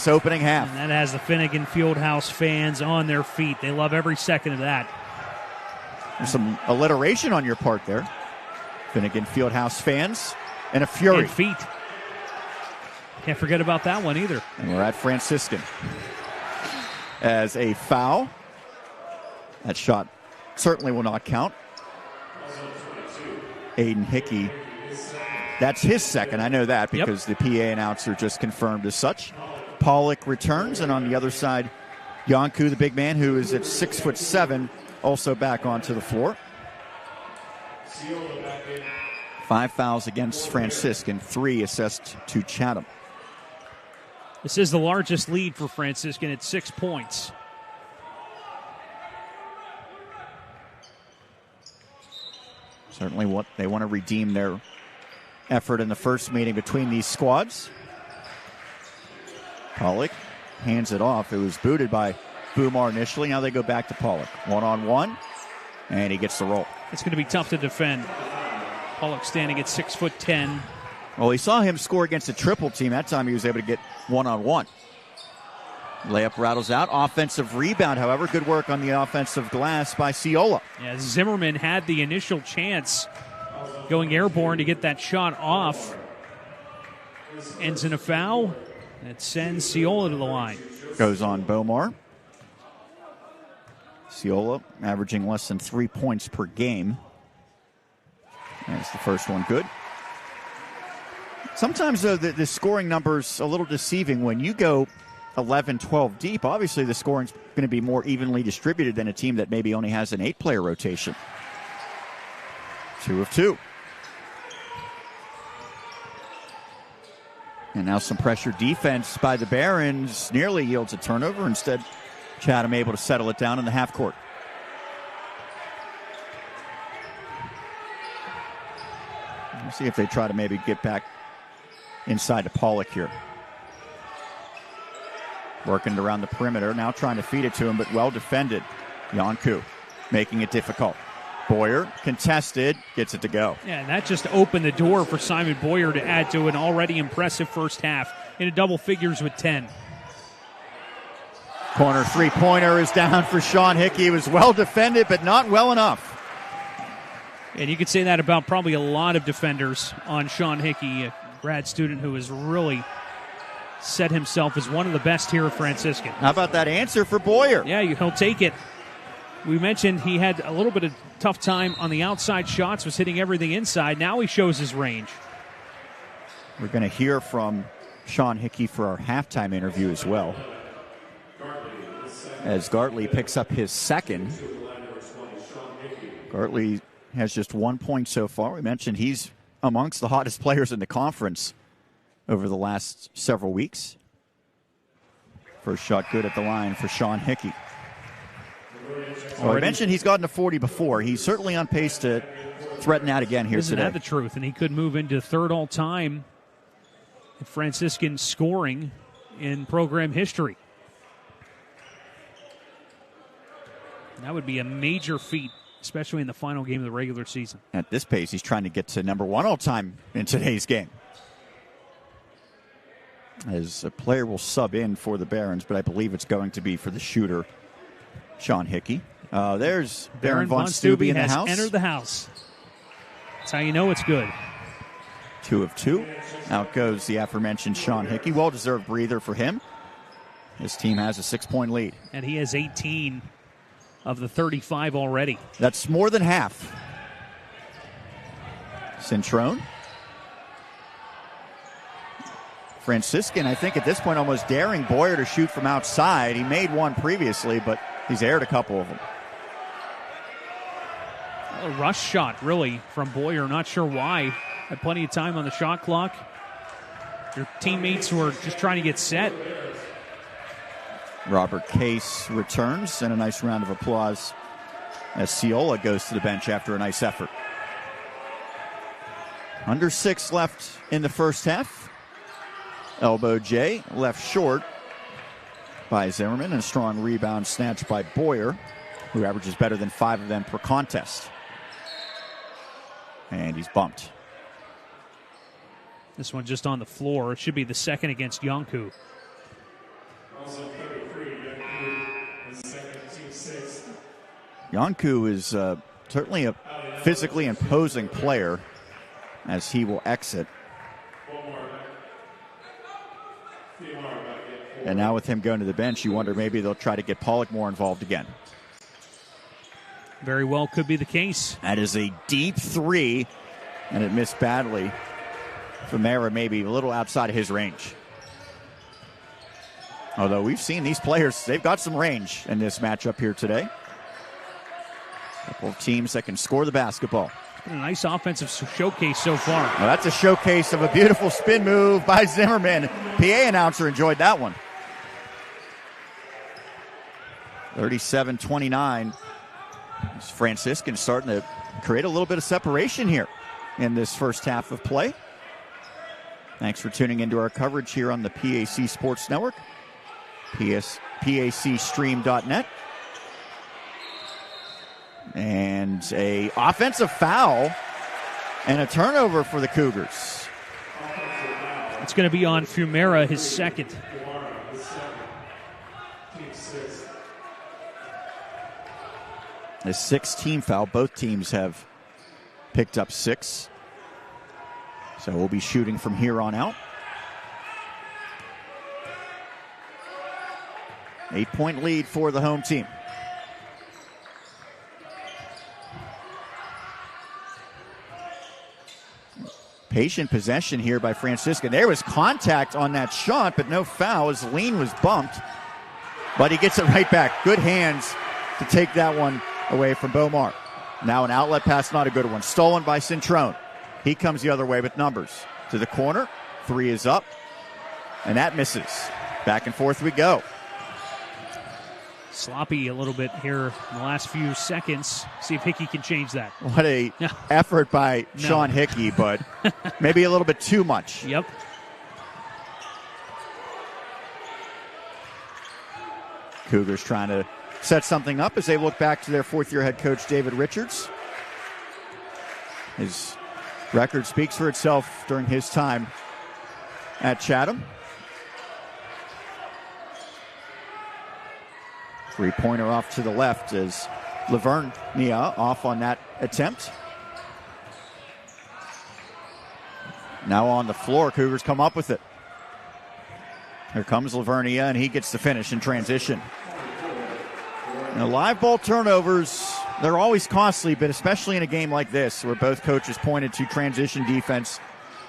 this opening half. And that has the Finnegan Fieldhouse fans on their feet. They love every second of that. There's some alliteration on your part there. Finnegan Fieldhouse fans and a fury. And feet. Can't forget about that one either. And we're at Franciscan. As a foul. That shot certainly will not count. Aiden Hickey. That's his second. I know that because the PA announcer just confirmed as such. Pollock returns, and on the other side, Yanku, the big man, who is at 6'7", also back onto the floor. 5 fouls against Franciscan, 3 assessed to Chatham. This is the largest lead for Franciscan at 6 points. Certainly what they want to redeem their effort in the first meeting between these squads. Pollock hands it off. It was booted by Boumar initially. Now they go back to Pollock. 1-on-1, and he gets the roll. It's going to be tough to defend. Pollock standing at 6'10". Well, he saw him score against a triple team. That time he was able to get 1-on-1. Layup rattles out. Offensive rebound, however. Good work on the offensive glass by Ciola. Yeah, Zimmerman had the initial chance going airborne to get that shot off. Ends in a foul. That sends Ciola to the line. Goes on Boumar. Ciola averaging less than 3 points per game. That's the first one good. Sometimes, though, the scoring number's a little deceiving. When you go 11, 12 deep, obviously the scoring's going to be more evenly distributed than a team that maybe only has an 8-player rotation. 2 of 2. And now some pressure defense by the Barons nearly yields a turnover. Instead, Chatham able to settle it down in the half court. Let's see if they try to maybe get back inside to Pollock here. Working it around the perimeter, now trying to feed it to him, but well defended. Yanku making it difficult. Boyer, contested, gets it to go. Yeah, and that just opened the door for Simon Boyer to add to an already impressive first half into double figures with 10. Corner three-pointer is down for Sean Hickey. It was well defended, but not well enough. And you could say that about probably a lot of defenders on Sean Hickey, a grad student who has really set himself as one of the best here at Franciscan. How about that answer for Boyer? Yeah, he'll take it. We mentioned he had a little bit of tough time on the outside shots, was hitting everything inside. Now he shows his range. We're going to hear from Sean Hickey for our halftime interview as well, as Gartley picks up his second. Gartley has just 1 point so far. We mentioned he's amongst the hottest players in the conference over the last several weeks. First shot good at the line for Sean Hickey. Well, I mentioned he's gotten to 40 before. He's certainly on pace to threaten that again here Isn't today. that the truth? And he could move into third all-time Franciscan scoring in program history. That would be a major feat, especially in the final game of the regular season. At this pace, he's trying to get to number 1 all-time in today's game. As a player will sub in for the Barons, but I believe it's going to be for the shooter, Sean Hickey. There's Baron Von Steube in the house. Entered the house. That's how you know it's good. 2 of 2. Out goes the aforementioned Sean Hickey. Well-deserved breather for him. His team has a 6-point lead. And he has 18 of the 35 already. That's more than half. Cintrone. Franciscan, I think at this point, almost daring Boyer to shoot from outside. He made one previously, but he's aired a couple of them. A rush shot, really, from Boyer. Not sure why. Had plenty of time on the shot clock. Your teammates were just trying to get set. Robert Case returns, and a nice round of applause as Ciola goes to the bench after a nice effort. Under 6 left in the first half. Elbow J left short by Zimmerman, and a strong rebound snatched by Boyer, who averages better than 5 of them per contest. And he's bumped. This one just on the floor. It should be the second against Yanku. Yanku is certainly a physically imposing player as he will exit. And now with him going to the bench, you wonder maybe they'll try to get Pollock more involved again. Very well could be the case. That is a deep three, and it missed badly. Famera maybe a little outside of his range. Although we've seen these players, they've got some range in this matchup here today. A couple of teams that can score the basketball. It's been a nice offensive showcase so far. Well, that's a showcase of a beautiful spin move by Zimmerman. PA announcer enjoyed that one. 37-29. Franciscan starting to create a little bit of separation here in this first half of play. Thanks for tuning into our coverage here on the PAC Sports Network, PACstream.net. And a offensive foul and a turnover for the Cougars. It's going to be on Famera, his second. A 6-team foul. Both teams have picked up 6. So we'll be shooting from here on out. 8-point lead for the home team. Patient possession here by Franciscan. There was contact on that shot, but no foul as Lean was bumped. But he gets it right back. Good hands to take that one away from Bomar. Now an outlet pass, not a good one. Stolen by Cintrone. He comes the other way with numbers. To the corner. 3 is up. And that misses. Back and forth we go. Sloppy a little bit here in the last few seconds. See if Hickey can change that. What a effort by Sean Hickey, but maybe a little bit too much. Yep. Cougars trying to set something up as they look back to their fourth-year head coach, David Richards. His record speaks for itself during his time at Chatham. 3-pointer off to the left as Lavernia off on that attempt. Now on the floor, Cougars come up with it. Here comes Lavernia, and he gets the finish in transition. Now, live ball turnovers, they're always costly, but especially in a game like this where both coaches pointed to transition defense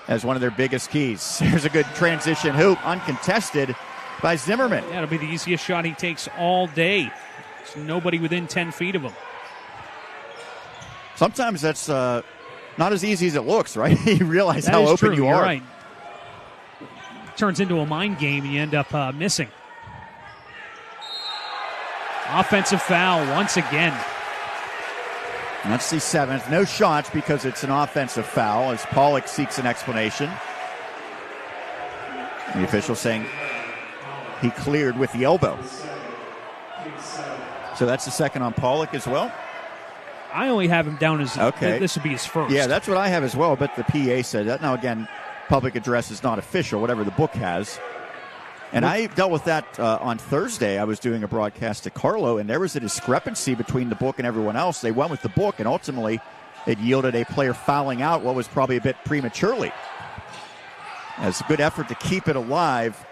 as one of their biggest keys. Here's a good transition hoop, uncontested by Zimmerman. Yeah, it'll be the easiest shot he takes all day. There's nobody within 10 feet of him. Sometimes that's not as easy as it looks, right? You realize that how is open true. you are. You're right. Turns into a mind game and you end up missing. Offensive foul once again. And that's the 7th. No shots because it's an offensive foul as Pollock seeks an explanation. The official saying he cleared with the elbow. So that's the second on Pollock as well? I only have him down as okay. This would be his first. Yeah, that's what I have as well, but the PA said that. Now, again, public address is not official, whatever the book has. And I dealt with that on Thursday. I was doing a broadcast at Carlo, and there was a discrepancy between the book and everyone else. They went with the book, and ultimately it yielded a player fouling out what was probably a bit prematurely. It's a good effort to keep it alive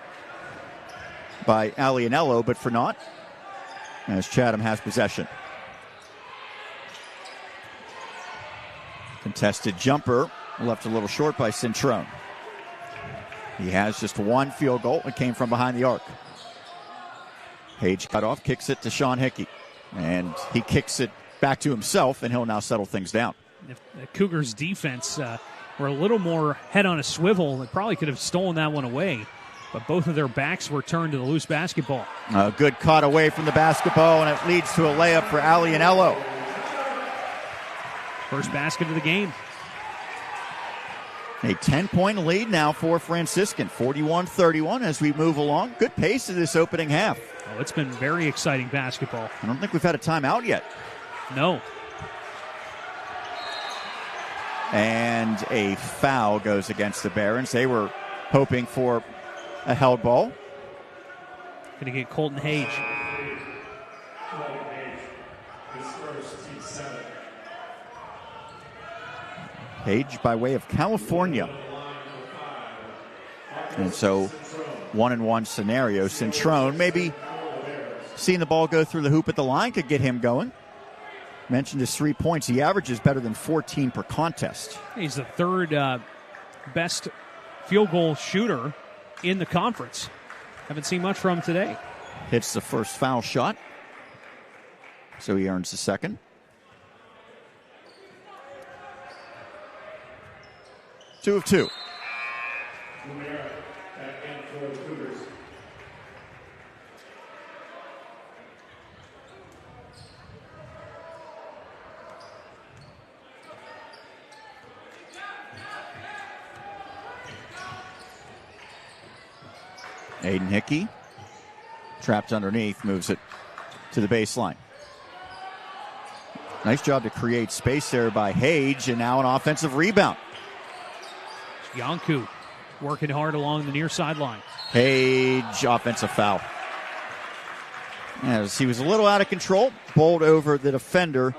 by Alianello, but for naught, as Chatham has possession. Contested jumper, left a little short by Cintrone. He has just one field goal. It came from behind the arc. Page cut off, kicks it to Sean Hickey. And he kicks it back to himself, and he'll now settle things down. If the Cougars' defense were a little more head on a swivel, they probably could have stolen that one away. But both of their backs were turned to the loose basketball. A good cut away from the basketball, and it leads to a layup for Alianello. First basket of the game. A 10-point lead now for Franciscan, 41-31 as we move along. Good pace of this opening half. Oh, it's been very exciting basketball. I don't think we've had a timeout yet. No. And a foul goes against the Barons. They were hoping for a held ball. Going to get Colton Hage. Hage by way of California. And so 1-and-1 scenario. Centrone maybe seeing the ball go through the hoop at the line could get him going. Mentioned his 3 points. He averages better than 14 per contest. He's the third best field goal shooter in the conference. Haven't seen much from him today. Hits the first foul shot, so he earns the second. Two of two. Aiden Hickey, trapped underneath, moves it to the baseline. Nice job to create space there by Hage, and now an offensive rebound. Yanku working hard along the near sideline. Hage, offensive foul. As he was a little out of control, bowled over the defender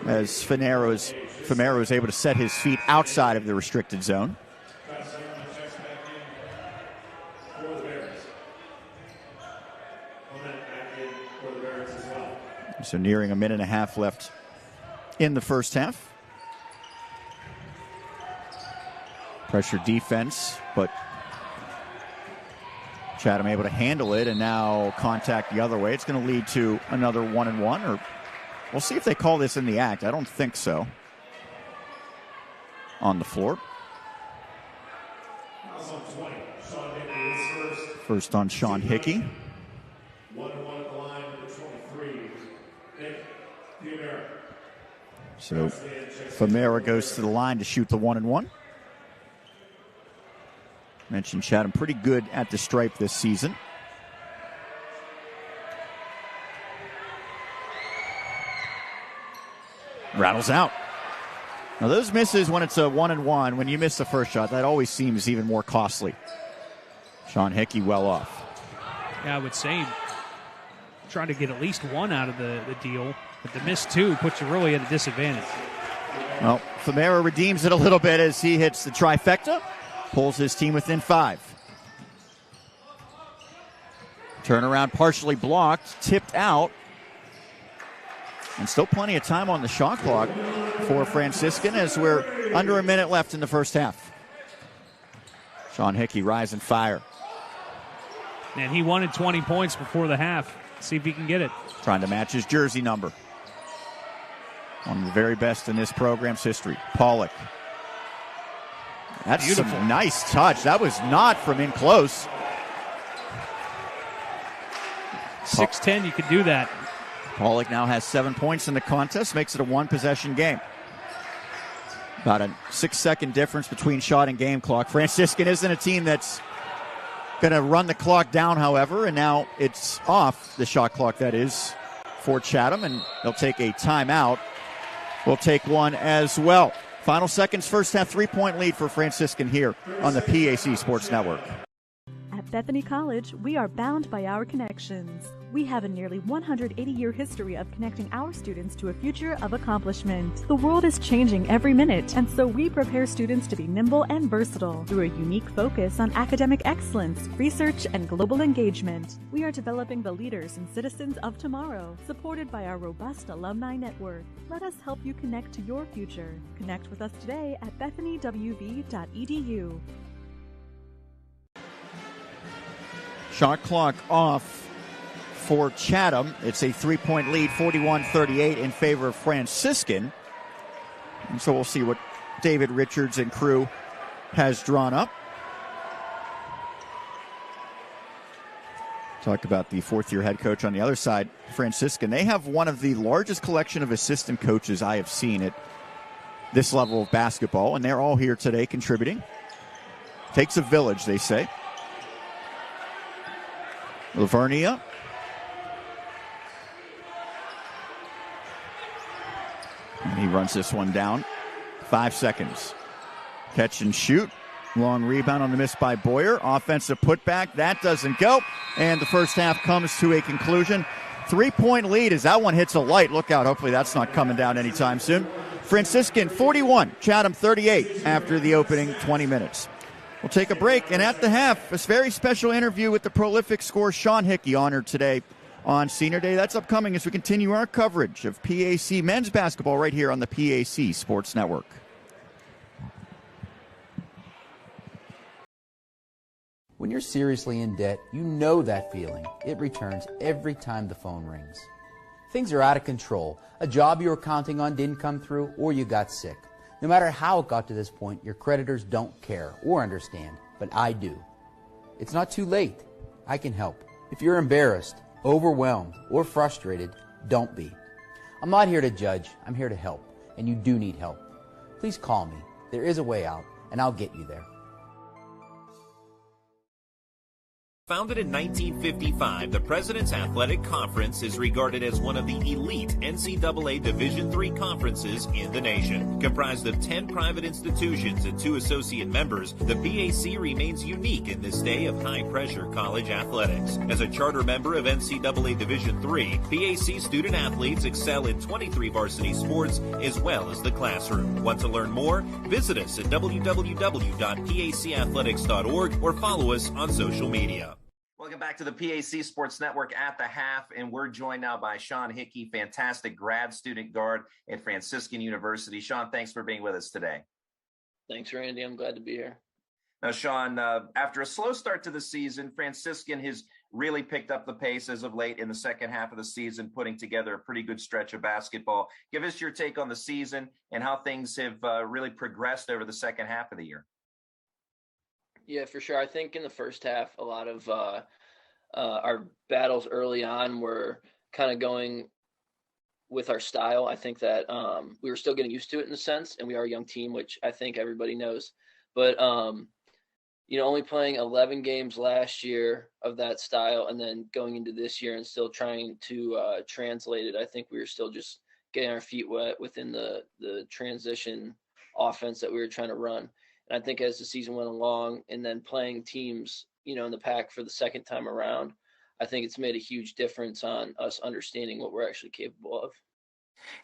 as Famero is able to set his feet outside of the restricted zone. So nearing a minute and a half left in the first half. Pressure defense, but Chatham able to handle it, and now contact the other way. It's going to lead to another 1-and-1, or we'll see if they call this in the act. I don't think so. On the floor. First on Sean Hickey. So Famero goes to the line to shoot the 1-and-1. Mentioned Chatham pretty good at the stripe this season. Rattles out. Now those misses when it's a 1-and-1, when you miss the first shot, that always seems even more costly. Sean Hickey well off. Yeah, I would say trying to get at least one out of the deal, but the miss two puts you really at a disadvantage. Well, Famero redeems it a little bit as he hits the trifecta. Pulls his team within 5. Turnaround partially blocked, tipped out. And still plenty of time on the shot clock for Franciscan as we're under a minute left in the first half. Sean Hickey rise and fire. And he wanted 20 points before the half. See if he can get it. Trying to match his jersey number. One of the very best in this program's history. Pollock. That's beautiful. Some nice touch. That was not from in close. 6'10", you could do that. Pollock now has 7 points in the contest, makes it a one-possession game. About a 6-second difference between shot and game clock. Franciscan isn't a team that's going to run the clock down, however, and now it's off, the shot clock that is, for Chatham, and they'll take a timeout. We'll take one as well. Final seconds, first half, 3-point lead for Franciscan here on the PAC Sports Network. At Bethany College, we are bound by our connections. We have a nearly 180-year history of connecting our students to a future of accomplishment. The world is changing every minute, and so we prepare students to be nimble and versatile through a unique focus on academic excellence, research, and global engagement. We are developing the leaders and citizens of tomorrow, supported by our robust alumni network. Let us help you connect to your future. Connect with us today at bethanywv.edu. Shot clock off for Chatham. It's a 3-point lead, 41-38 in favor of Franciscan. And so we'll see what David Richards and crew has drawn up. Talk about the fourth-year head coach on the other side, Franciscan. They have one of the largest collection of assistant coaches I have seen at this level of basketball, and they're all here today contributing. Takes a village, they say. Lavernia. And he runs this one down. 5 seconds. Catch and shoot. Long rebound on the miss by Boyer. Offensive putback. That doesn't go. And the first half comes to a conclusion. 3-point lead as that one hits a light. Look out. Hopefully that's not coming down anytime soon. Franciscan 41, Chatham 38 after the opening 20 minutes. We'll take a break, and at the half, a very special interview with the prolific scorer Sean Hickey, honored today on Senior Day. That's upcoming as we continue our coverage of PAC men's basketball right here on the PAC Sports Network. When you're seriously in debt, you know that feeling. It returns every time the phone rings. Things are out of control. A job you were counting on didn't come through, or you got sick. No matter how it got to this point, your creditors don't care or understand, but I do. It's not too late. I can help. If you're embarrassed, overwhelmed, or frustrated, don't be. I'm not here to judge. I'm here to help, and you do need help. Please call me. There is a way out, and I'll get you there. Founded in 1955, the President's Athletic Conference is regarded as one of the elite NCAA Division III conferences in the nation. Comprised of 10 private institutions and 2 associate members, the PAC remains unique in this day of high-pressure college athletics. As a charter member of NCAA Division III, PAC student athletes excel in 23 varsity sports as well as the classroom. Want to learn more? Visit us at www.pacathletics.org or follow us on social media. Welcome back to the PAC Sports Network at the half, and we're joined now by Sean Hickey, fantastic grad student guard at Franciscan University. Sean, thanks for being with us today. Thanks, Randy. I'm glad to be here. Now, Sean, after a slow start to the season, Franciscan has really picked up the pace as of late in the second half of the season, putting together a pretty good stretch of basketball. Give us your take on the season and how things have really progressed over the second half of the year. Yeah, for sure. I think in the first half, a lot of our battles early on were kind of going with our style. I think that we were still getting used to it in a sense, and we are a young team, which I think everybody knows. But, only playing 11 games last year of that style and then going into this year and still trying to translate it, I think we were still just getting our feet wet within the transition offense that we were trying to run. And I think as the season went along and then playing teams, in the pack for the second time around, I think it's made a huge difference on us understanding what we're actually capable of.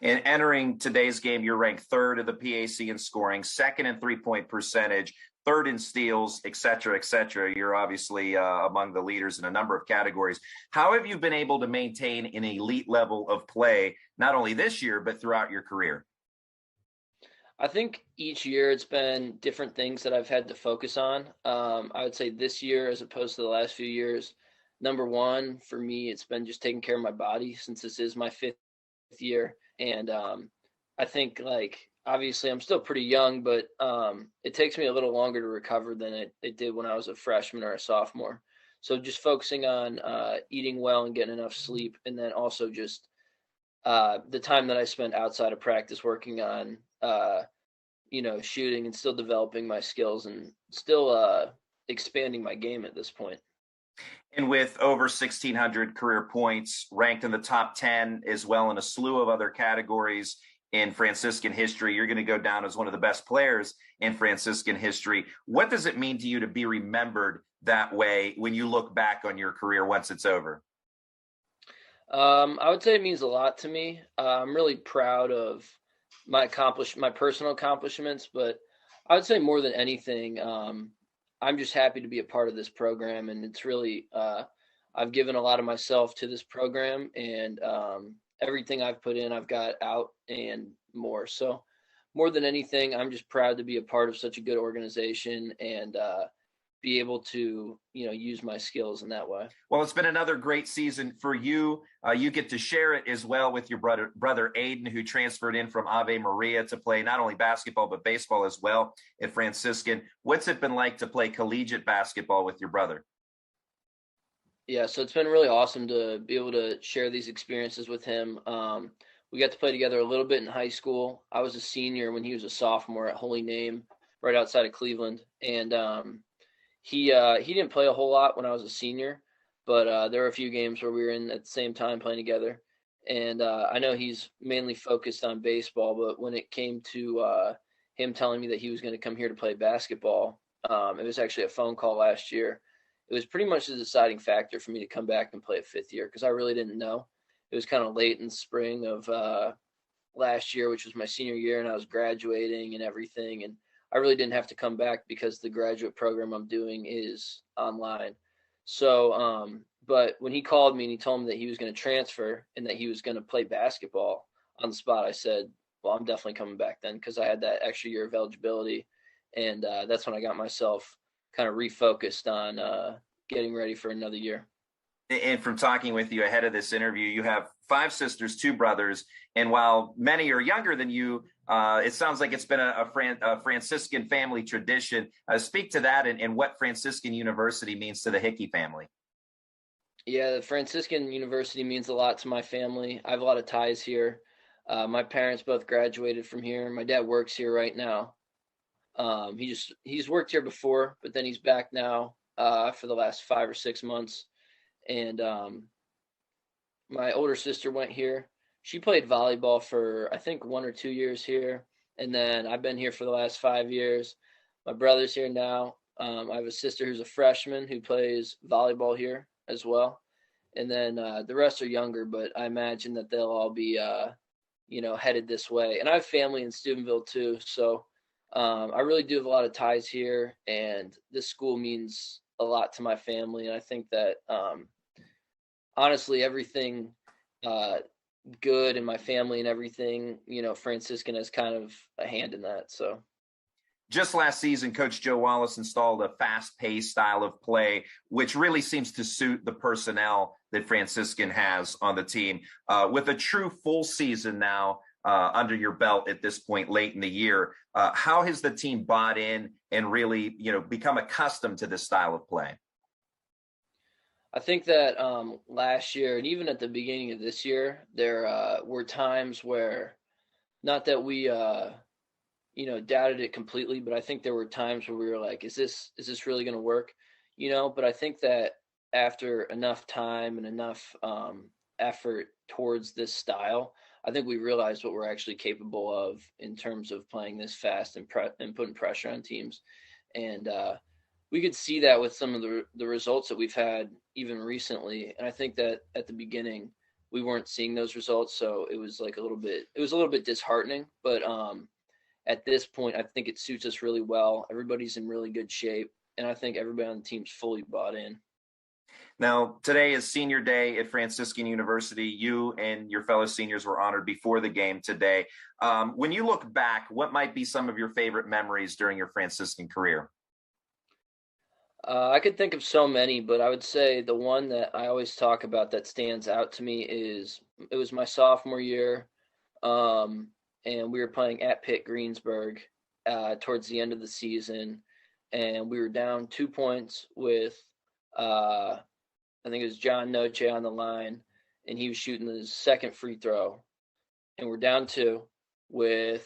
And entering today's game, you're ranked third of the PAC in scoring, second in three-point percentage, third in steals, et cetera, et cetera. You're obviously among the leaders in a number of categories. How have you been able to maintain an elite level of play, not only this year, but throughout your career? I think each year it's been different things that I've had to focus on. I would say this year, as opposed to the last few years, number one, for me, it's been just taking care of my body since this is my fifth year. And I think, obviously I'm still pretty young, but it takes me a little longer to recover than it did when I was a freshman or a sophomore. So just focusing on eating well and getting enough sleep, and then also just the time that I spent outside of practice working on shooting and still developing my skills and still expanding my game at this point. And with over 1,600 career points, ranked in the top 10 as well in a slew of other categories in Franciscan history, you're going to go down as one of the best players in Franciscan history. What does it mean to you to be remembered that way when you look back on your career once it's over? I would say it means a lot to me. I'm really proud of my personal accomplishments, but I would say more than anything, I'm just happy to be a part of this program, and it's really I've given a lot of myself to this program, and everything I've put in, I've got out and more. So more than anything, I'm just proud to be a part of such a good organization and be able to, use my skills in that way. Well, it's been another great season for you. You get to share it as well with your brother Aiden, who transferred in from Ave Maria to play not only basketball, but baseball as well at Franciscan. What's it been like to play collegiate basketball with your brother? Yeah, so it's been really awesome to be able to share these experiences with him. We got to play together a little bit in high school. I was a senior when he was a sophomore at Holy Name, right outside of Cleveland. And he didn't play a whole lot when I was a senior, but there were a few games where we were in at the same time playing together. And I know he's mainly focused on baseball, but when it came to him telling me that he was going to come here to play basketball, it was actually a phone call last year. it was pretty much the deciding factor for me to come back and play a fifth year, because I really didn't know. It was kind of late in the spring of last year, which was my senior year, and I was graduating and everything. And I really didn't have to come back because the graduate program I'm doing is online. So, but when he called me and he told me that he was going to transfer and that he was going to play basketball on the spot, I said, well, I'm definitely coming back then, because I had that extra year of eligibility. And that's when I got myself kind of refocused on getting ready for another year. And from talking with you ahead of this interview, you have 5 sisters, 2 brothers. And while many are younger than you, it sounds like it's been a Franciscan family tradition. Speak to that and what Franciscan University means to the Hickey family. Yeah, the Franciscan University means a lot to my family. I have a lot of ties here. My parents both graduated from here. My dad works here right now. He's worked here before, but then he's back now for the last 5 or 6 months. And my older sister went here. She played volleyball for, I think, 1 or 2 years here. And then I've been here for the last 5 years. My brother's here now. I have a sister who's a freshman who plays volleyball here as well. And then the rest are younger, but I imagine that they'll all be, headed this way. And I have family in Steubenville too. So I really do have a lot of ties here, and this school means a lot to my family. And I think that honestly, everything good in my family and everything, Franciscan has kind of a hand in that. So just last season, Coach Joe Wallace installed a fast-paced style of play, which really seems to suit the personnel that Franciscan has on the team. With a true full season now under your belt at this point late in the year, how has the team bought in and really, become accustomed to this style of play? I think that last year, and even at the beginning of this year, there were times where, not that we doubted it completely, but I think there were times where we were like, is this really going to work? But I think that after enough time and enough effort towards this style, I think we realized what we're actually capable of in terms of playing this fast and putting pressure on teams. And we could see that with some of the results that we've had even recently. And I think that at the beginning we weren't seeing those results, so it was a little bit disheartening. But at this point, I think it suits us really well. Everybody's in really good shape, and I think everybody on the team's fully bought in. Now, today is senior day at Franciscan University. You and your fellow seniors were honored before the game today. When you look back, what might be some of your favorite memories during your Franciscan career? I could think of so many, but I would say the one that I always talk about that stands out to me is it was my sophomore year, and we were playing at Pitt Greensburg towards the end of the season, and we were down 2 points with I think it was John Noche on the line, and he was shooting his second free throw, and we're down 2 with,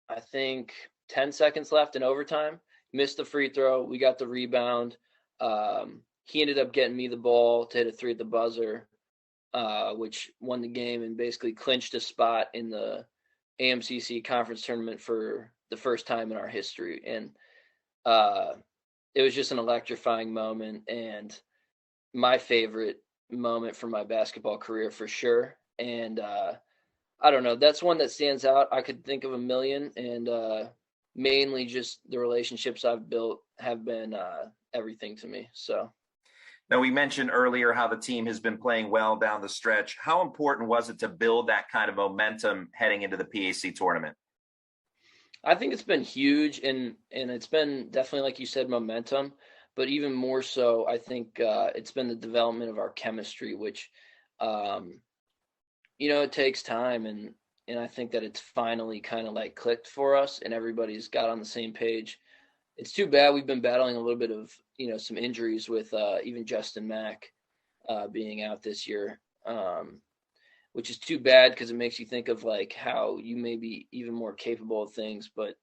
I think, 10 seconds left in overtime. Missed the free throw. We got the rebound. He ended up getting me the ball to hit a 3 at the buzzer, which won the game and basically clinched a spot in the AMCC conference tournament for the first time in our history. And it was just an electrifying moment and my favorite moment from my basketball career for sure. And I don't know, that's one that stands out. I could think of a million, and mainly just the relationships I've built have been everything to me. So now, we mentioned earlier how the team has been playing well down the stretch. How important was it to build that kind of momentum heading into the PAC tournament? I think it's been huge, and it's been definitely, like you said, momentum, but even more so, I think it's been the development of our chemistry, which, it takes time, and I think that it's finally kind of clicked for us, and everybody's got on the same page. It's too bad we've been battling a little bit of, some injuries with even Justin Mack being out this year, which is too bad because it makes you think of how you may be even more capable of things. But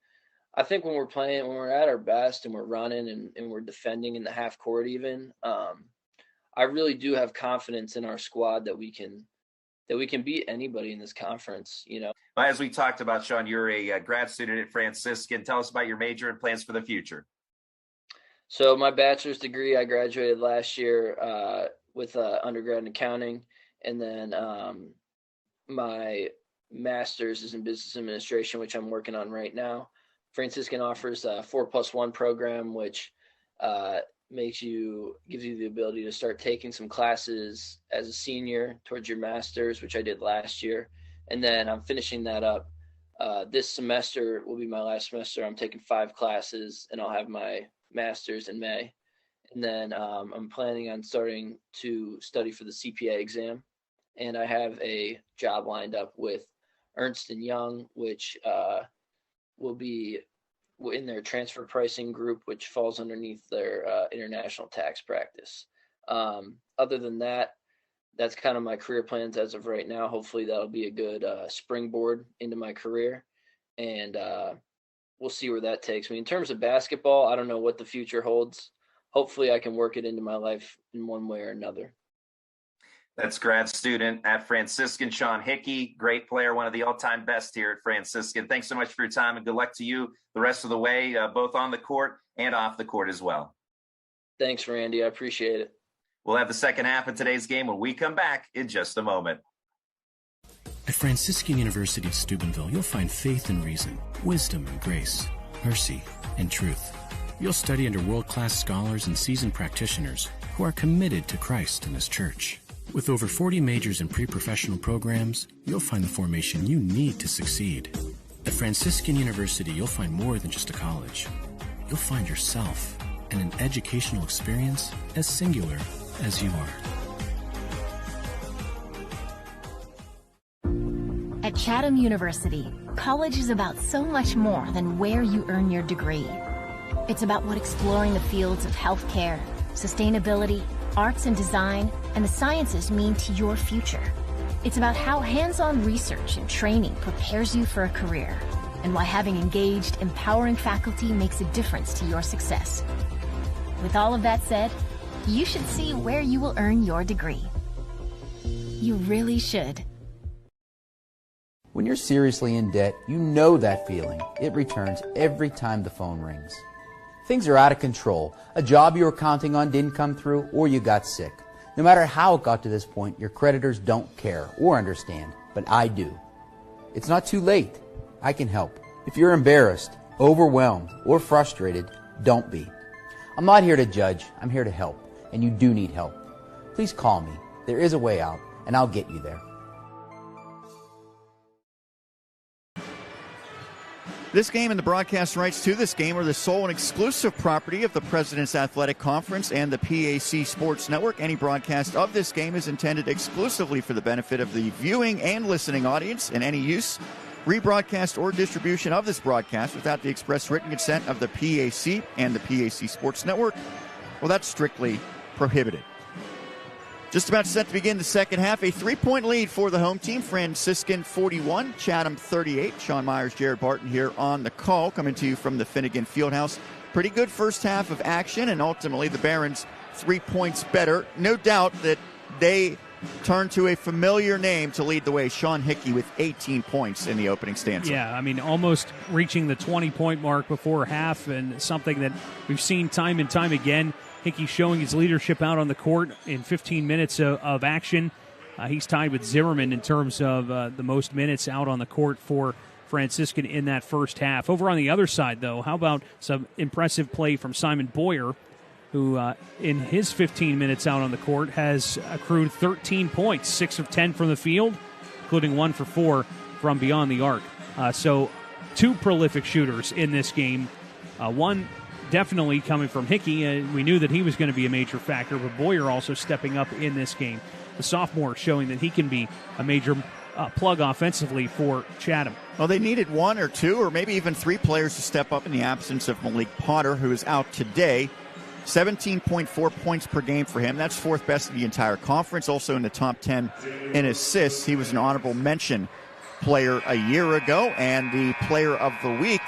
I think when we're at our best and we're running and we're defending in the half court even, I really do have confidence in our squad that we can beat anybody in this conference, As we talked about, Sean, you're a grad student at Franciscan. Tell us about your major and plans for the future. So my bachelor's degree, I graduated last year with undergrad in accounting, and then my master's is in business administration, which I'm working on right now. Franciscan offers a 4+1 program, which gives you the ability to start taking some classes as a senior towards your master's, which I did last year. And then I'm finishing that up. This semester will be my last semester. I'm taking 5 classes, and I'll have my master's in May. And then I'm planning on starting to study for the CPA exam. And I have a job lined up with Ernst & Young, which will be in their transfer pricing group, which falls underneath their international tax practice. Other than that, that's kind of my career plans as of right now. Hopefully that'll be a good springboard into my career, and we'll see where that takes me. In terms of basketball, I don't know what the future holds. Hopefully I can work it into my life in one way or another. That's grad student at Franciscan, Sean Hickey, great player, one of the all-time best here at Franciscan. Thanks so much for your time, and good luck to you the rest of the way, both on the court and off the court as well. Thanks, Randy. I appreciate it. We'll have the second half of today's game when we come back in just a moment. At Franciscan University of Steubenville, you'll find faith and reason, wisdom and grace, mercy and truth. You'll study under world-class scholars and seasoned practitioners who are committed to Christ and His church. With over 40 majors and pre-professional programs, you'll find the formation you need to succeed. At Franciscan University, you'll find more than just a college. You'll find yourself and an educational experience as singular as you are. At Chatham University, college is about so much more than where you earn your degree. It's about what exploring the fields of healthcare, sustainability, arts and design, and the sciences mean to your future. It's about how hands-on research and training prepares you for a career, and why having engaged, empowering faculty makes a difference to your success. With all of that said, you should see where you will earn your degree. You really should. When you're seriously in debt, you know that feeling. It returns every time the phone rings. Things are out of control. A job you were counting on didn't come through, or you got sick. No matter how it got to this point, your creditors don't care or understand, but I do. It's not too late. I can help. If you're embarrassed, overwhelmed, or frustrated, don't be. I'm not here to judge. I'm here to help, and you do need help. Please call me. There is a way out, and I'll get you there. This game and the broadcast rights to this game are the sole and exclusive property of the President's Athletic Conference and the PAC Sports Network. Any broadcast of this game is intended exclusively for the benefit of the viewing and listening audience, and any use, rebroadcast, or distribution of this broadcast without the express written consent of the PAC and the PAC Sports Network, well, that's strictly prohibited. Just about set to begin the second half. A 3-point lead for the home team. Franciscan 41, Chatham 38. Sean Myers, Jared Barton here on the call, coming to you from the Finnegan Fieldhouse. Pretty good first half of action, and ultimately the Barons 3 points better. No doubt that they turned to a familiar name to lead the way, Sean Hickey, with 18 points in the opening stanza. Yeah, I mean, almost reaching the 20-point mark before half, and something that we've seen time and time again. Hickey showing his leadership out on the court in 15 minutes of action. He's tied with Zimmerman in terms of the most minutes out on the court for Franciscan in that first half. Over on the other side, though, how about some impressive play from Simon Boyer, who in his 15 minutes out on the court has accrued 13 points, 6 of 10 from the field, including 1 for 4 from beyond the arc. So 2 prolific shooters in this game. One definitely coming from Hickey. We knew that he was going to be a major factor, but Boyer also stepping up in this game. The sophomore showing that he can be a major plug offensively for Chatham. Well, they needed 1 or 2 or maybe even 3 players to step up in the absence of Malik Potter, who is out today. 17.4 points per game for him. That's 4th best in the entire conference. Also in the top 10 in assists. He was an honorable mention player a year ago and the player of the week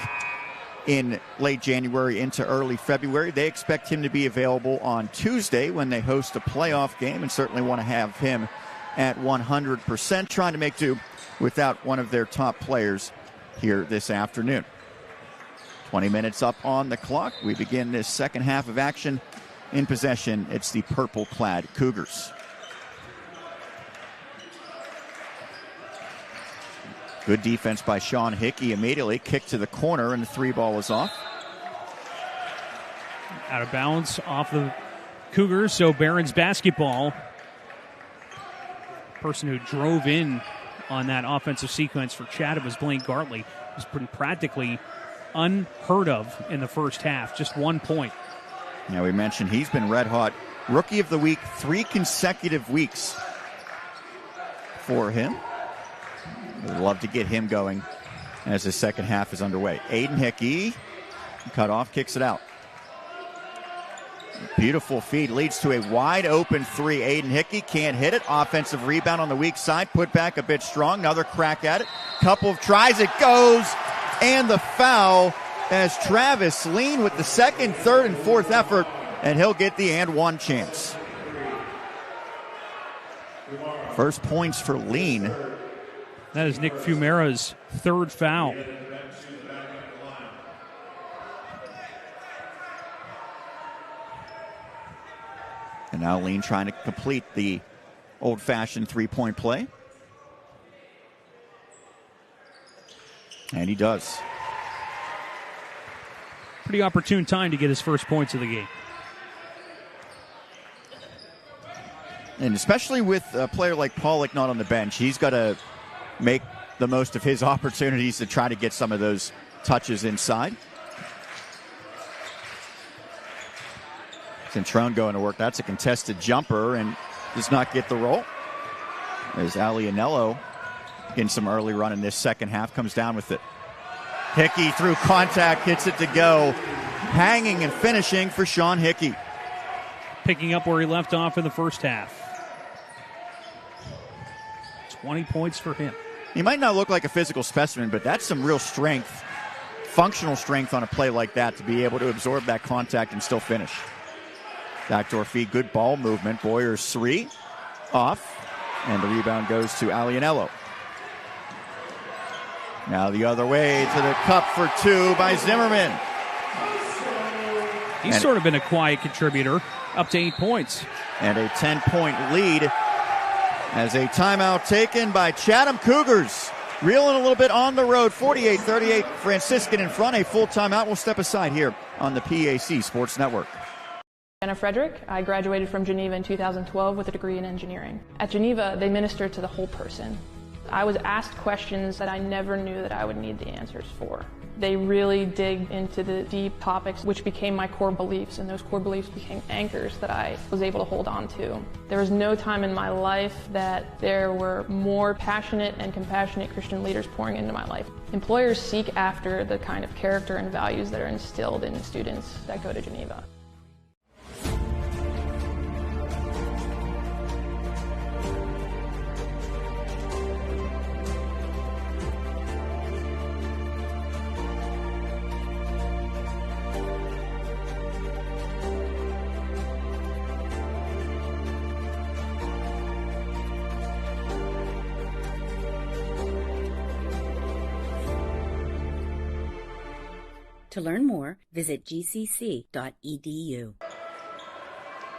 in late January into early February. They expect him to be available on Tuesday when they host a playoff game, and certainly want to have him at 100%, trying to make do without one of their top players here this afternoon. 20 minutes up on the clock. We begin this second half of action. In possession, it's the purple-clad Cougars. Good defense by Sean Hickey immediately. Kick to the corner, and the 3 ball is off. Out of bounds off the Cougars, so Barons basketball. Person who drove in on that offensive sequence for Chatham was Blaine Gartley. It was practically unheard of in the first half. Just 1 point. Now, we mentioned he's been red hot. Rookie of the week, 3 consecutive weeks for him. We'd love to get him going as the second half is underway. Aiden Hickey, cut off, kicks it out. Beautiful feed, leads to a wide open 3. Aiden Hickey can't hit it. Offensive rebound on the weak side. Put back a bit strong. Another crack at it. Couple of tries. It goes. And the foul as Travis Lean with the second, third, and fourth effort. And he'll get the and one chance. First points for Lean. That is Nick Fumera's third foul. And now Lean trying to complete the old-fashioned three-point play. And he does. Pretty opportune time to get his first points of the game. And especially with a player like Pollock not on the bench, he's got to make the most of his opportunities to try to get some of those touches inside. Centrone going to work. That's a contested jumper and does not get the roll. As Alianello getting some early run in this second half, comes down with it. Hickey through contact, hits it to go. Hanging and finishing for Sean Hickey. Picking up where he left off in the first half. 20 points for him. He might not look like a physical specimen, but that's some real strength, functional strength on a play like that to be able to absorb that contact and still finish. Backdoor feed, good ball movement. Boyer's 3 off, and the rebound goes to Alianello. Now the other way to the cup for 2 by Zimmerman. He's sort of been a quiet contributor, up to 8 points. And a 10-point lead as a timeout taken by Chatham Cougars. Reeling a little bit on the road, 48-38, Franciscan in front. A full timeout. We'll step aside here on the PAC Sports Network. Anna Frederick. I graduated from Geneva in 2012 with a degree in engineering. At Geneva, they minister to the whole person. I was asked questions that I never knew that I would need the answers for. They really dig into the deep topics, which became my core beliefs, and those core beliefs became anchors that I was able to hold on to. There was no time in my life that there were more passionate and compassionate Christian leaders pouring into my life. Employers seek after the kind of character and values that are instilled in students that go to Geneva. To learn more, visit gcc.edu.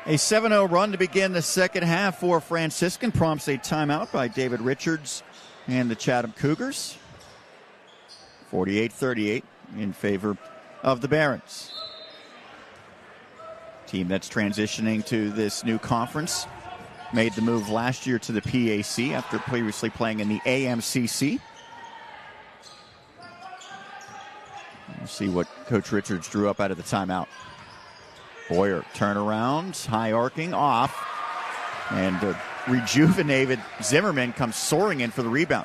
A 7-0 run to begin the second half for Franciscan. Prompts a timeout by David Richards and the Chatham Cougars. 48-38 in favor of the Barons. Team that's transitioning to this new conference. Made the move last year to the PAC after previously playing in the AMCC. We'll see what Coach Richards drew up out of the timeout. Boyer, turnaround, high arcing, off. And rejuvenated Zimmerman comes soaring in for the rebound.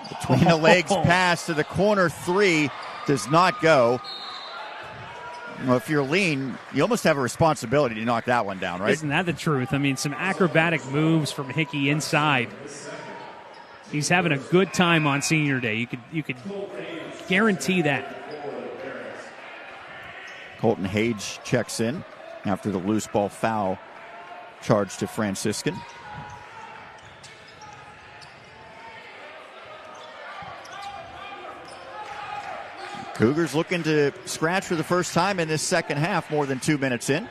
Between the legs pass to the corner 3 does not go. Well, if you're Lean, you almost have a responsibility to knock that one down, right? Isn't that the truth? I mean, some acrobatic moves from Hickey inside. He's having a good time on senior day. You could guarantee that. Colton Hage checks in after the loose ball foul charged to Franciscan. Cougars looking to scratch for the first time in this second half, more than 2 minutes in.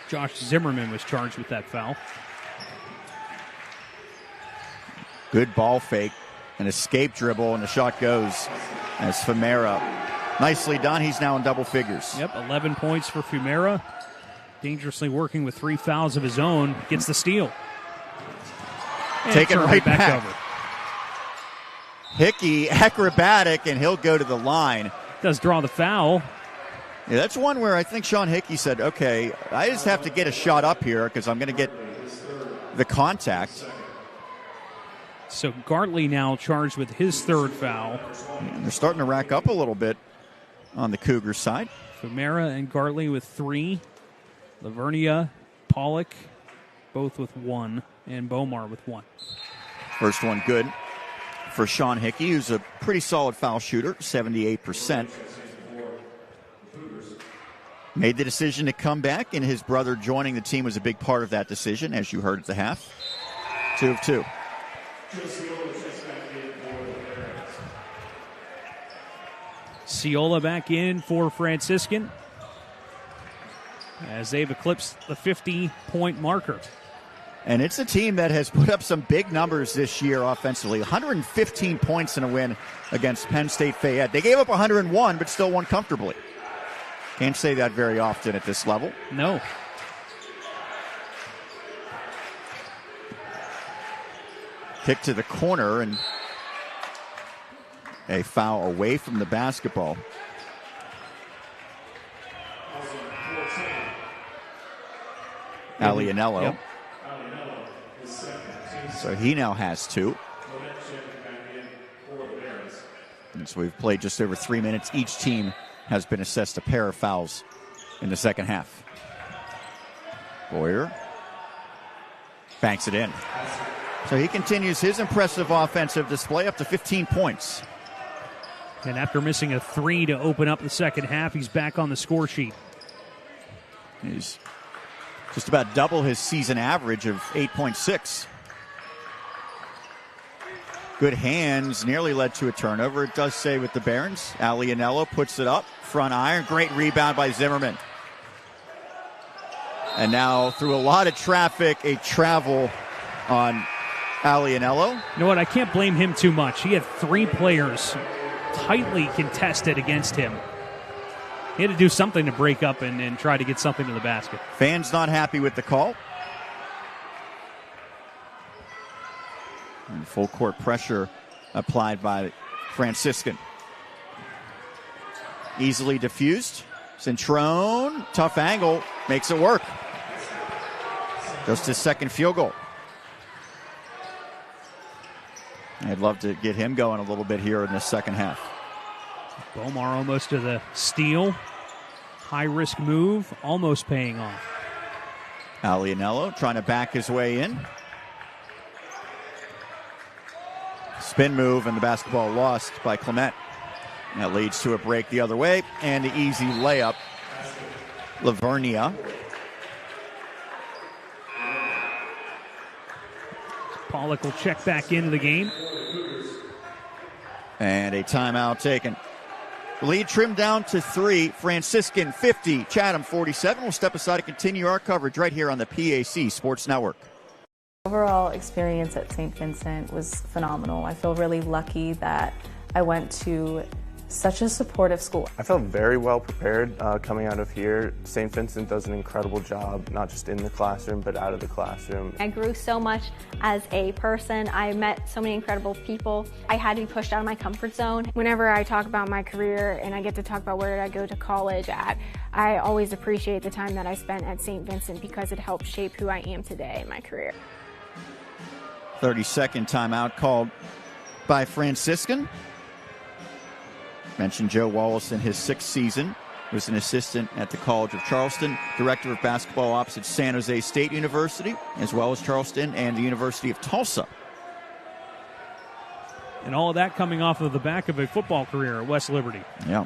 Josh Zimmerman was charged with that foul. Good ball fake, an escape dribble, and the shot goes as Fumera. Nicely done. He's now in double figures. Yep, 11 points for Fumera. Dangerously working with 3 fouls of his own. Gets the steal. And taken right back. Over. Hickey, acrobatic, and he'll go to the line. Does draw the foul. Yeah, that's one where I think Sean Hickey said, okay, I just have to get a shot up here because I'm going to get the contact. So Gartley now charged with his 3rd foul. And they're starting to rack up a little bit on the Cougars side. Fumera and Gartley with 3. Lavernia, Pollock, both with 1. And Bomar with 1. First one good for Sean Hickey, who's a pretty solid foul shooter, 78%. Made the decision to come back, and his brother joining the team was a big part of that decision, as you heard at the half. 2 of 2. Ciola back in for Franciscan as they've eclipsed the 50-point marker. And it's a team that has put up some big numbers this year offensively. 115 points in a win against Penn State Fayette. They gave up 101, but still won comfortably. Can't say that very often at this level. No. Kick to the corner, and a foul away from the basketball. Alianello. Yep. So he now has 2. And so we've played just over 3 minutes. Each team has been assessed a pair of fouls in the second half. Boyer banks it in. So he continues his impressive offensive display, up to 15 points. And after missing a 3 to open up the second half, he's back on the score sheet. He's just about double his season average of 8.6. Good hands, nearly led to a turnover. It does say with the Barons. Alianello puts it up, front iron, great rebound by Zimmerman. And now through a lot of traffic, a travel on Alianello. You know what, I can't blame him too much. He had 3 players tightly contested against him. He had to do something to break up and try to get something to the basket. Fans not happy with the call. And full court pressure applied by Franciscan. Easily diffused. Centrone, tough angle, makes it work. Just his second field goal. I'd love to get him going a little bit here in the second half. Bomar almost to the steal. High-risk move, almost paying off. Alianello trying to back his way in. Spin move, and the basketball lost by Clement. And that leads to a break the other way, and the easy layup. Lavernia. Pollock will check back into the game. And a timeout taken. The lead trimmed down to 3. Franciscan 50, Chatham 47. We'll step aside and continue our coverage right here on the PAC Sports Network. Overall experience at St. Vincent was phenomenal. I feel really lucky that I went to such a supportive school. I felt very well prepared coming out of here. St. Vincent does an incredible job, not just in the classroom, but out of the classroom. I grew so much as a person. I met so many incredible people. I had to be pushed out of my comfort zone. Whenever I talk about my career and I get to talk about where did I go to college at, I always appreciate the time that I spent at St. Vincent because it helped shape who I am today in my career. 30-second timeout called by Franciscan. Mentioned Joe Wallace in his 6th season. Was an assistant at the College of Charleston, director of basketball ops at San Jose State University, as well as Charleston and the University of Tulsa. And all of that coming off of the back of a football career at West Liberty. Yeah.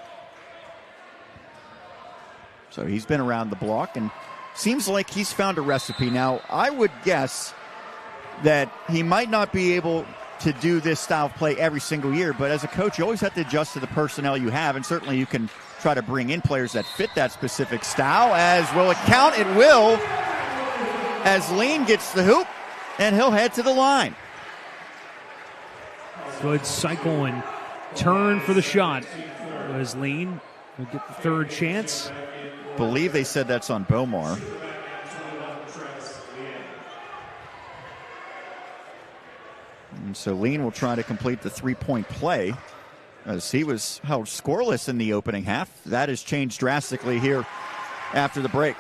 So he's been around the block and seems like he's found a recipe. Now, I would guess that he might not be able to do this style of play every single year, but as a coach, you always have to adjust to the personnel you have, and certainly you can try to bring in players that fit that specific style. As will it count? It will, as Lean gets the hoop, and he'll head to the line. Good cycle and turn for the shot. As Lean will get the third chance. Believe they said that's on Bomar. And so Lean will try to complete the three-point play as he was held scoreless in the opening half. That has changed drastically here after the break.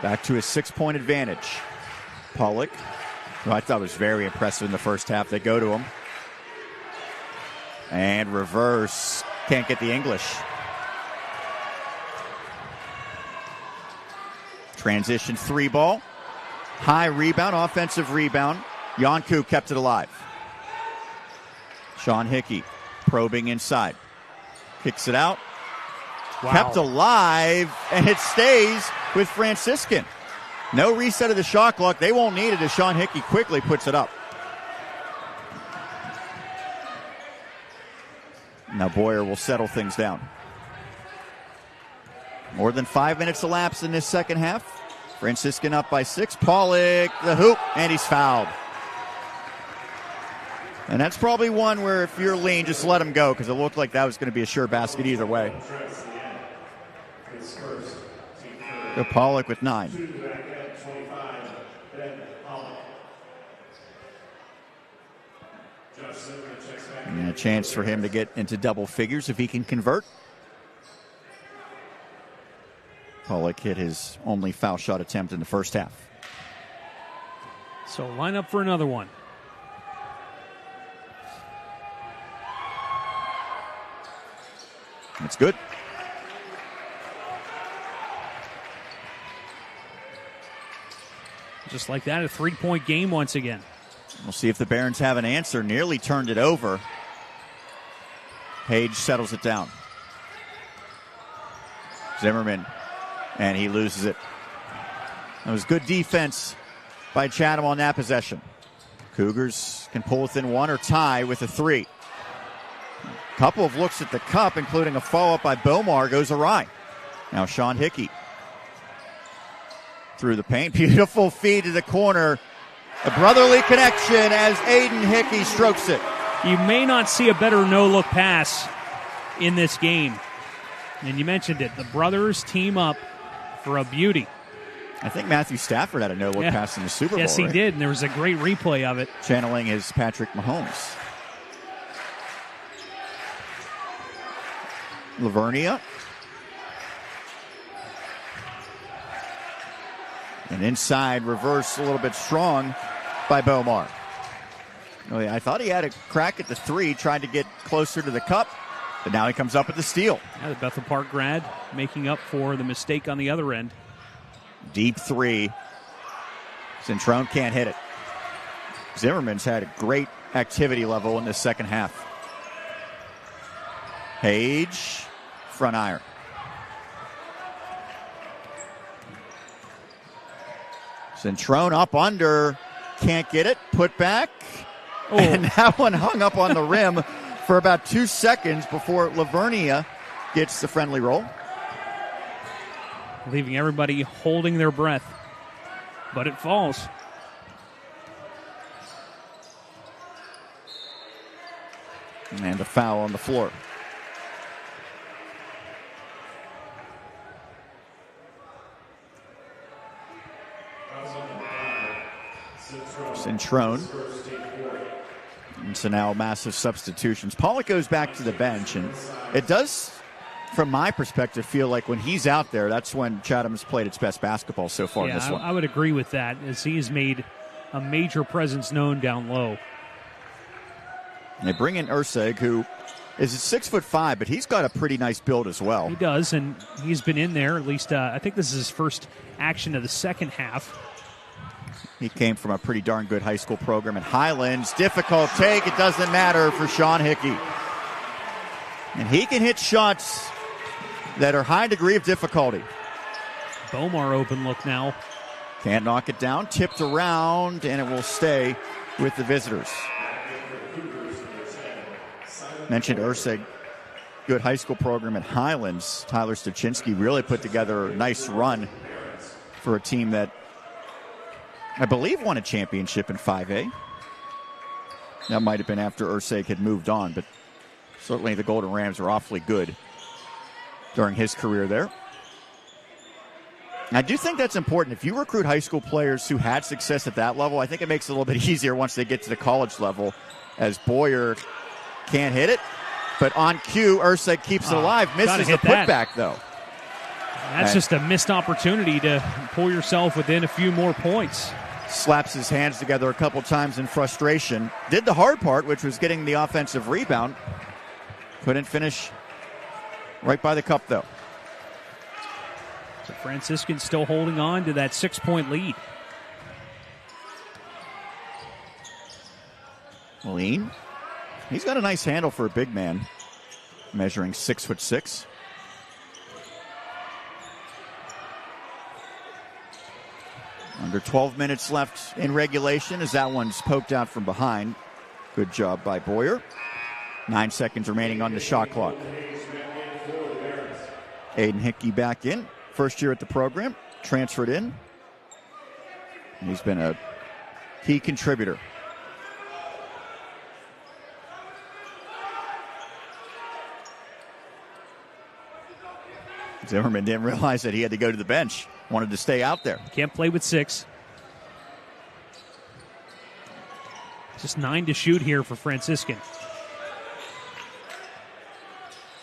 Back to his 6-point advantage. Pollock, who I thought was very impressive in the first half. They go to him. And reverse. Can't get the English. Transition 3-ball. High rebound, offensive rebound. Yonku kept it alive. Sean Hickey probing inside. Kicks it out. Wow. Kept alive, and it stays with Franciscan. No reset of the shot clock. They won't need it as Sean Hickey quickly puts it up. Now Boyer will settle things down. More than 5 minutes elapsed in this second half. Franciscan up by 6. Pollock, the hoop, and he's fouled. And that's probably one where if you're Lean, just let him go, because it looked like that was going to be a sure basket either way. So Pollock with 9. And a chance for him to get into double figures if he can convert. Pollock hit his only foul shot attempt in the first half. So line up for another one. That's good. Just like that, a 3-point game once again. We'll see if the Barons have an answer. Nearly turned it over. Page settles it down. Zimmerman, and he loses it. That was good defense by Chatham on that possession. Cougars can pull within one or tie with a 3. A couple of looks at the cup, including a follow-up by Bomar, goes awry. Now Sean Hickey through the paint. Beautiful feed to the corner. A brotherly connection as Aiden Hickey strokes it. You may not see a better no-look pass in this game. And you mentioned it. The brothers team up for a beauty. I think Matthew Stafford had a no-look pass in the Super Bowl. Yes, he right? did, and there was a great replay of it. Channeling his Patrick Mahomes. Lavernia. And inside, reverse a little bit strong by Bomar. I thought he had a crack at the 3, tried to get closer to the cup, but now he comes up with the steal. Yeah, the Bethel Park grad making up for the mistake on the other end. Deep 3. Centrone can't hit it. Zimmerman's had a great activity level in the second half. Page, front iron. Centrone up under, can't get it, put back. Oh. And that one hung up on the rim for about 2 seconds before Lavernia gets the friendly roll. Leaving everybody holding their breath. But it falls. And a foul on the floor. Centrone. And so now massive substitutions. Pollock goes back to the bench, and it does, from my perspective, feel like when he's out there, that's when Chatham's played its best basketball so far in this one. I would agree with that, as he has made a major presence known down low. And they bring in Urseg, who is 6'5", but he's got a pretty nice build as well. He does, and he's been in there, at least I think this is his first action of the second half. He came from a pretty darn good high school program at Highlands. Difficult take. It doesn't matter for Sean Hickey. And he can hit shots that are high degree of difficulty. Bomar open look now. Can't knock it down. Tipped around, and it will stay with the visitors. Mentioned Ursig. Good high school program at Highlands. Tyler Stachinsky really put together a nice run for a team that I believe won a championship in 5A. That might have been after Ursig had moved on, but certainly the Golden Rams were awfully good during his career there. I do think that's important. If you recruit high school players who had success at that level, I think it makes it a little bit easier once they get to the college level, as Boyer can't hit it. But on cue, Ursig keeps it alive. Misses the putback, though. That's just a missed opportunity to pull yourself within a few more points. Slaps his hands together a couple times in frustration. Did the hard part, which was getting the offensive rebound. Couldn't finish right by the cup, though. So Franciscan still holding on to that 6-point lead. Lean. He's got a nice handle for a big man, measuring 6'6". Under 12 minutes left in regulation as that one's poked out from behind. Good job by Boyer. 9 seconds remaining on the shot clock. Aiden Hickey back in. First year at the program. Transferred in. And he's been a key contributor. Zimmerman didn't realize that he had to go to the bench. Wanted to stay out there. Can't play with 6. Just 9 to shoot here for Franciscan.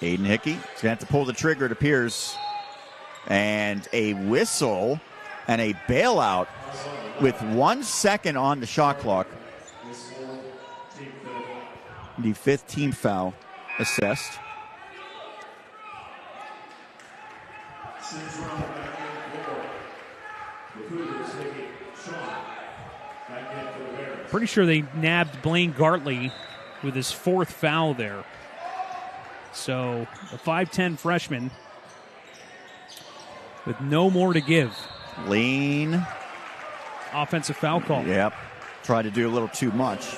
Aiden Hickey is going to have to pull the trigger, it appears. And a whistle and a bailout with 1 second on the shot clock. The 5th team foul assessed. Pretty sure they nabbed Blaine Gartley with his 4th foul there. So a 5'10 freshman with no more to give. Lean. Offensive foul call. Yep. Tried to do a little too much.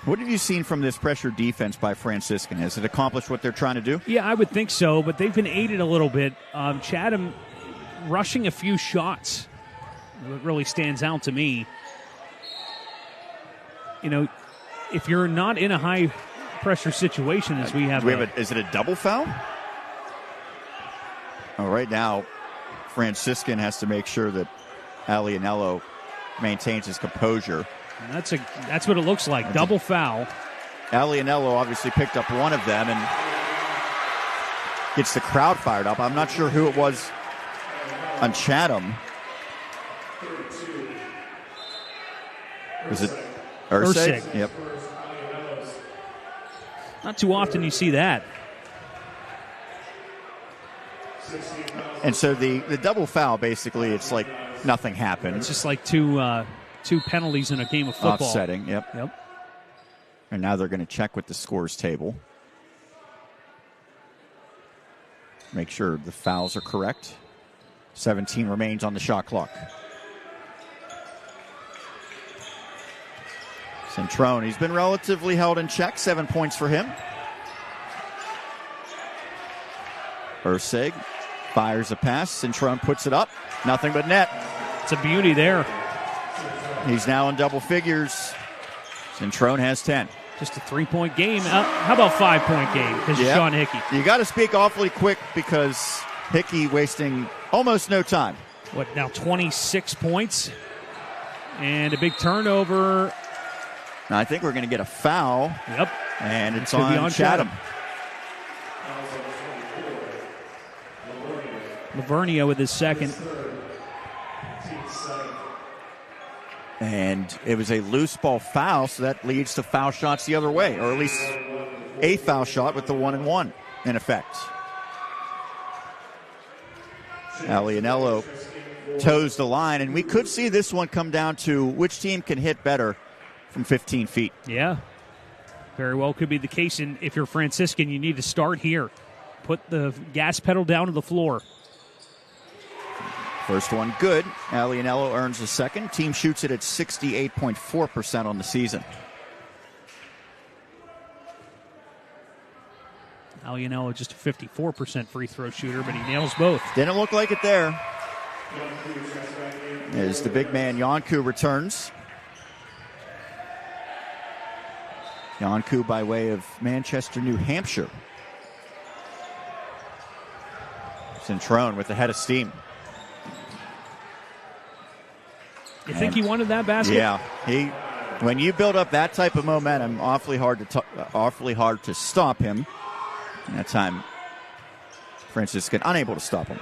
What have you seen from this pressure defense by Franciscan? Has it accomplished what they're trying to do? Yeah, I would think so, but they've been aided a little bit. Chatham rushing a few shots. What really stands out to me. You know, if you're not in a high pressure situation as we have. Is it a double foul? Oh, right now, Franciscan has to make sure that Alianello maintains his composure. And that's what it looks like. Double foul. Alianello obviously picked up one of them and gets the crowd fired up. I'm not sure who it was on Chatham. Was it Ursig? Yep. Not too often you see that. And so the double foul, basically, it's like nothing happened. It's just like two penalties in a game of football. Offsetting, yep. And now they're going to check with the scores table. Make sure the fouls are correct. 17 remains on the shot clock. Centrone, he's been relatively held in check. 7 points for him. Ursig fires a pass. Centrone puts it up. Nothing but net. It's a beauty there. He's now in double figures. Centrone has 10. Just a 3-point game. How about 5-point game? Because Sean Hickey. You got to speak awfully quick because Hickey wasting almost no time. What, now 26 points? And a big turnover. Now I think we're going to get a foul. Yep. And it's on Chatham. Lavernia with his second. And it was a loose ball foul, so that leads to foul shots the other way, or at least a foul shot with the 1-and-1 in effect. Alianello toes the line, and we could see this one come down to which team can hit better from 15 feet. Yeah, very well could be the case. And if you're Franciscan, you need to start here. Put the gas pedal down to the floor. First one good. Alianello earns the second. Team shoots it at 68.4% on the season. Alianello just a 54% free throw shooter, but he nails both. Didn't look like it there. As the big man Yonku returns. Yonku by way of Manchester, New Hampshire. Centrone with the head of steam. You think he wanted that basket? Yeah, when you build up that type of momentum, awfully hard to stop him. And that time, Franciscan unable to stop him.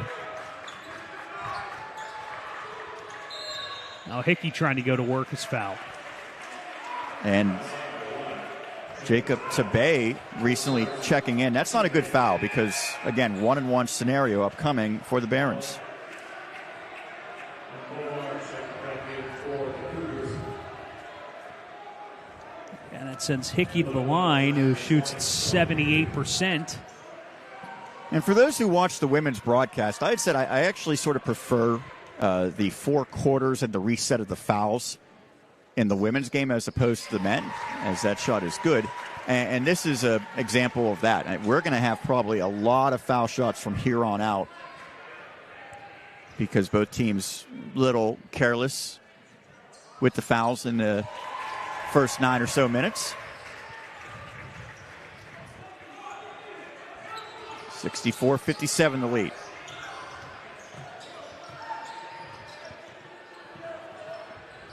Now Hickey trying to go to work is foul. And Jacob Tabay recently checking in. That's not a good foul because, again, 1-and-1 scenario upcoming for the Barons. And that sends Hickey to the line, who shoots at 78%. And for those who watch the women's broadcast, I had said I actually sort of prefer the 4 quarters and the reset of the fouls in the women's game as opposed to the men, as that shot is good. And this is an example of that. We're going to have probably a lot of foul shots from here on out because both teams a little careless with the fouls in the first 9 or so minutes. 64-57 the lead.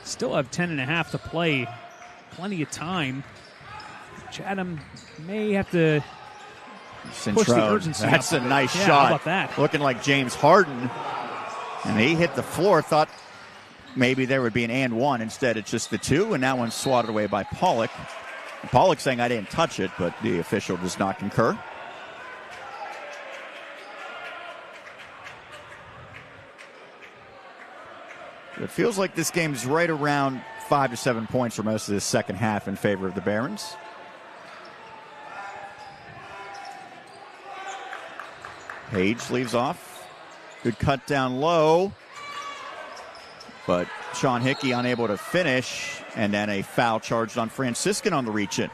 Still have 10.5 to play. Plenty of time. Chatham may have to push the urgency. That's a nice shot. How about that? Looking like James Harden. And he hit the floor. Thought maybe there would be an and one. Instead, it's just the two. And that one's swatted away by Pollock. Pollock saying I didn't touch it, but the official does not concur. It feels like this game's right around 5 to 7 points for most of the second half in favor of the Barons. Page leaves off. Good cut down low. But Sean Hickey unable to finish. And then a foul charged on Franciscan on the reach-in.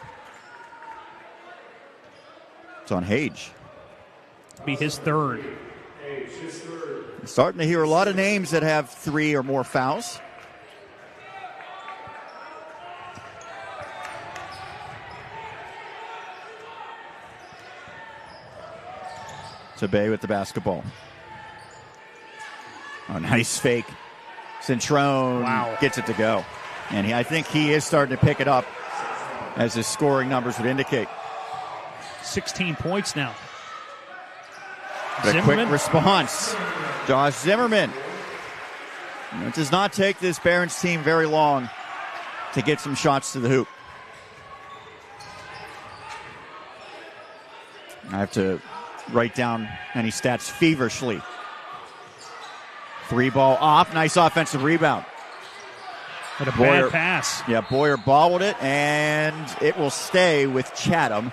It's on Hage. Be his third. Starting to hear a lot of names that have 3 or more fouls. Tabay with the basketball. Oh, nice fake. Centrone gets it to go. And I think he is starting to pick it up, as his scoring numbers would indicate. 16 points now. But a quick response. Josh Zimmerman. It does not take this Barons team very long to get some shots to the hoop. I have to write down any stats feverishly. 3-ball off. Nice offensive rebound. What a bad pass. Yeah, Boyer bobbled it, and it will stay with Chatham.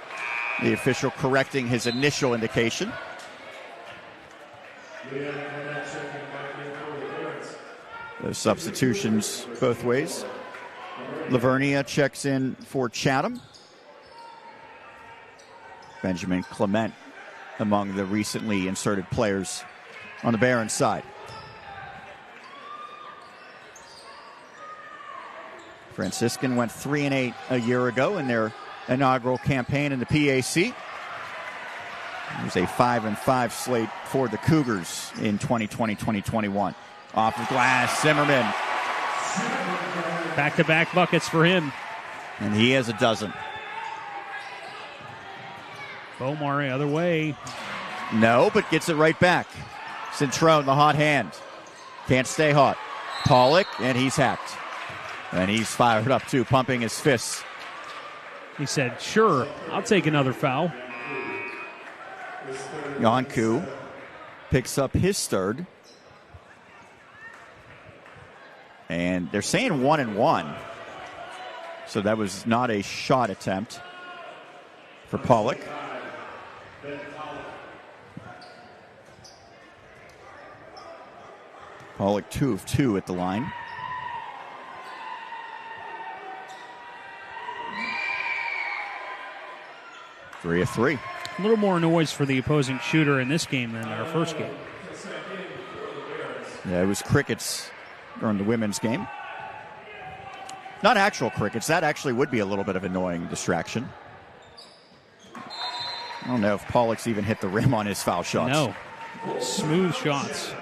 The official correcting his initial indication. Those substitutions both ways. Lavernia checks in for Chatham. Benjamin Clement among the recently inserted players on the Barons side. Franciscan went 3-8 a year ago in their inaugural campaign in the PAC. There's a 5-5 slate for the Cougars in 2020-2021. Off of glass, Zimmerman. Back-to-back buckets for him. And he has a dozen. Bomar other way. No, but gets it right back. Centrone, the hot hand. Can't stay hot. Pollock, and he's hacked. And he's fired up too, pumping his fists. He said, sure, I'll take another foul. Yonku picks up his third. And they're saying 1-1. So that was not a shot attempt for Pollock. Pollock 2 of 2 at the line. Three of 3. A little more noise for the opposing shooter in this game than our first game. Yeah, it was crickets during the women's game. Not actual crickets. That actually would be a little bit of annoying distraction. I don't know if Pollock's even hit the rim on his foul shots. No. Smooth shots.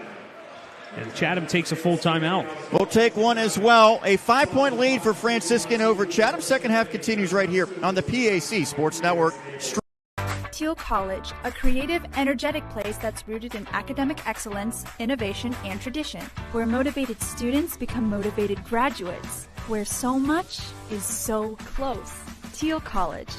And Chatham takes a full timeout. We'll take one as well. A 5-point lead for Franciscan over Chatham. Second half continues right here on the PAC Sports Network. Teal College, a creative, energetic place that's rooted in academic excellence, innovation, and tradition, where motivated students become motivated graduates, where so much is so close. Teal College.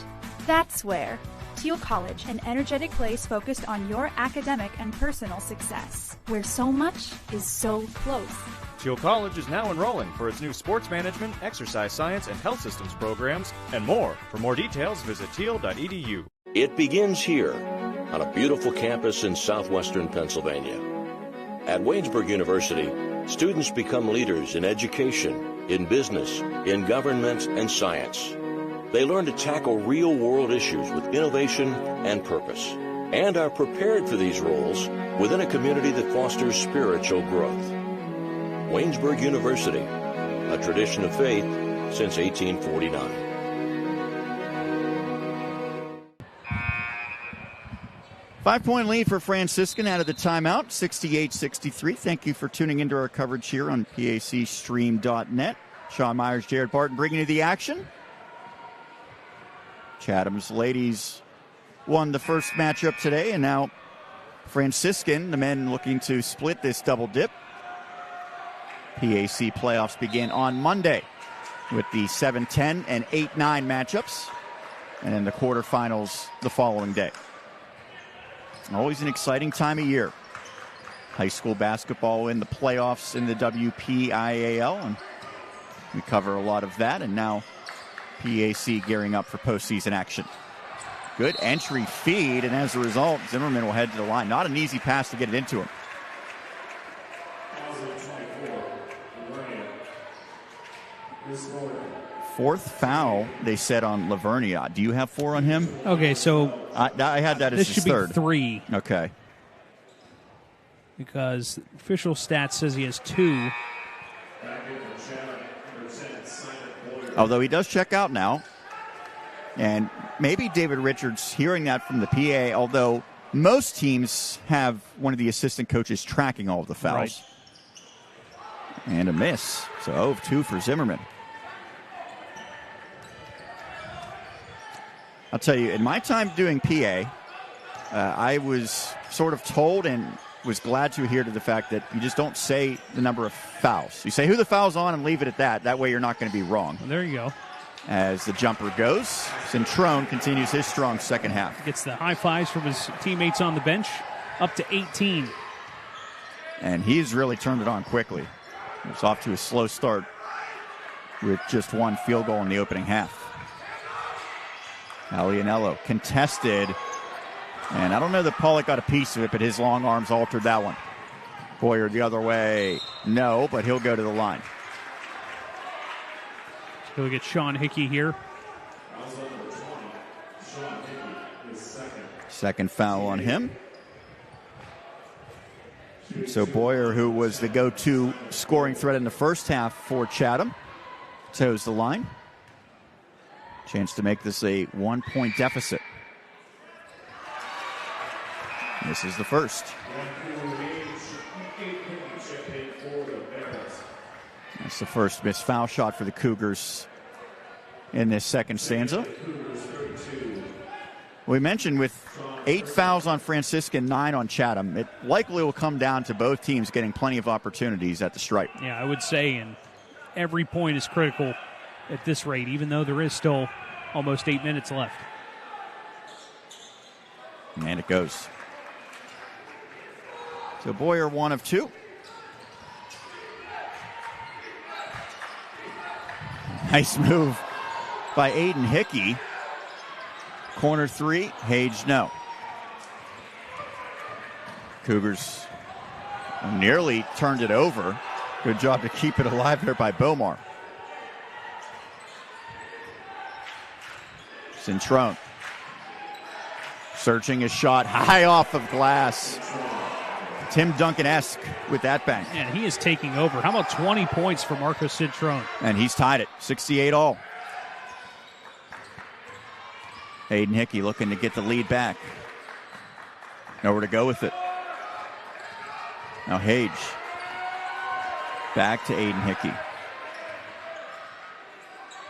That's where. Teal College, an energetic place focused on your academic and personal success, where so much is so close. Teal College is now enrolling for its new sports management, exercise science, and health systems programs, and more. For more details, visit teal.edu. It begins here, on a beautiful campus in southwestern Pennsylvania. At Waynesburg University, students become leaders in education, in business, in government, and science. They learn to tackle real-world issues with innovation and purpose, and are prepared for these roles within a community that fosters spiritual growth. Waynesburg University, a tradition of faith since 1849. Five-point lead for Franciscan out of the timeout, 68-63. Thank you for tuning into our coverage here on PACstream.net. Sean Myers, Jared Barton bringing you the action. Chatham's ladies won the first matchup today, and now Franciscan, the men looking to split this double dip. PAC playoffs begin on Monday with the 7-10 and 8-9 matchups, and then the quarterfinals the following day. Always an exciting time of year. High school basketball in the playoffs in the WPIAL, and we cover a lot of that, and now PAC gearing up for postseason action. Good entry feed, and as a result, Zimmerman will head to the line. Not an easy pass to get it into him. Fourth foul, they said, on Lavernia. Do you have 4 on him? Okay, so I had that as his third. This should be 3. Okay. Because official stats says he has 2. Although he does check out now. And maybe David Richards hearing that from the PA, although most teams have one of the assistant coaches tracking all of the fouls. Right. And a miss. So 0 of 2 for Zimmerman. I'll tell you, in my time doing PA, I was sort of told and was glad to adhere to the fact that you just don't say the number of fouls. You say who the foul's on and leave it at that. That way you're not going to be wrong. Well, there you go. As the jumper goes, Centrone continues his strong second half. Gets the high fives from his teammates on the bench, up to 18. And he's really turned it on quickly. He was off to a slow start with just 1 field goal in the opening half. Alianello contested, and I don't know that Pollock got a piece of it, but his long arms altered that one. Boyer the other way, no, but he'll go to the line. So we get Sean Hickey here. Second foul on him. So Boyer, who was the go-to scoring threat in the first half for Chatham, toes the line. Chance to make this a 1-point deficit. This is the first. That's the first missed foul shot for the Cougars in this second stanza. We mentioned with 8 fouls on Franciscan, 9 on Chatham, it likely will come down to both teams getting plenty of opportunities at the stripe. Yeah, I would say, and every point is critical at this rate, even though there is still almost 8 minutes left. And it goes. So Boyer 1 of 2. Nice move by Aiden Hickey. Corner three, Hage no. Cougars nearly turned it over. Good job to keep it alive there by Bomar. Cintrone searching his shot high off of glass. Tim Duncan-esque with that bank. And he is taking over. How about 20 points for Marcos Cintrone? And he's tied it, 68 all. Aiden Hickey looking to get the lead back. Nowhere to go with it. Now Hage. Back to Aiden Hickey.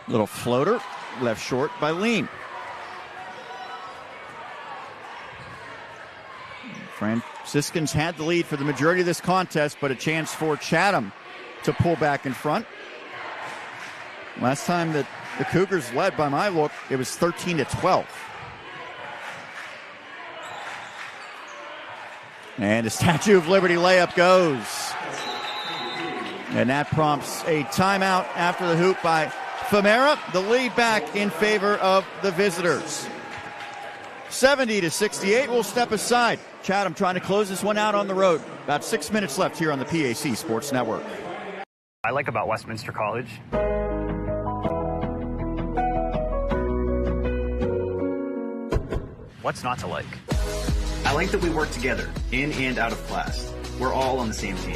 Little floater, left short by Lean. Franciscans had the lead for the majority of this contest, but a chance for Chatham to pull back in front. Last time that the Cougars led, by my look, it was 13-12. And the Statue of Liberty layup goes. And that prompts a timeout after the hoop by Famera. The lead back in favor of the visitors. 70-68. We'll step aside. Chatham trying to close this one out on the road. About 6 minutes left here on the PAC Sports Network. I like about Westminster College. What's not to like? I like that we work together, in and out of class. We're all on the same team.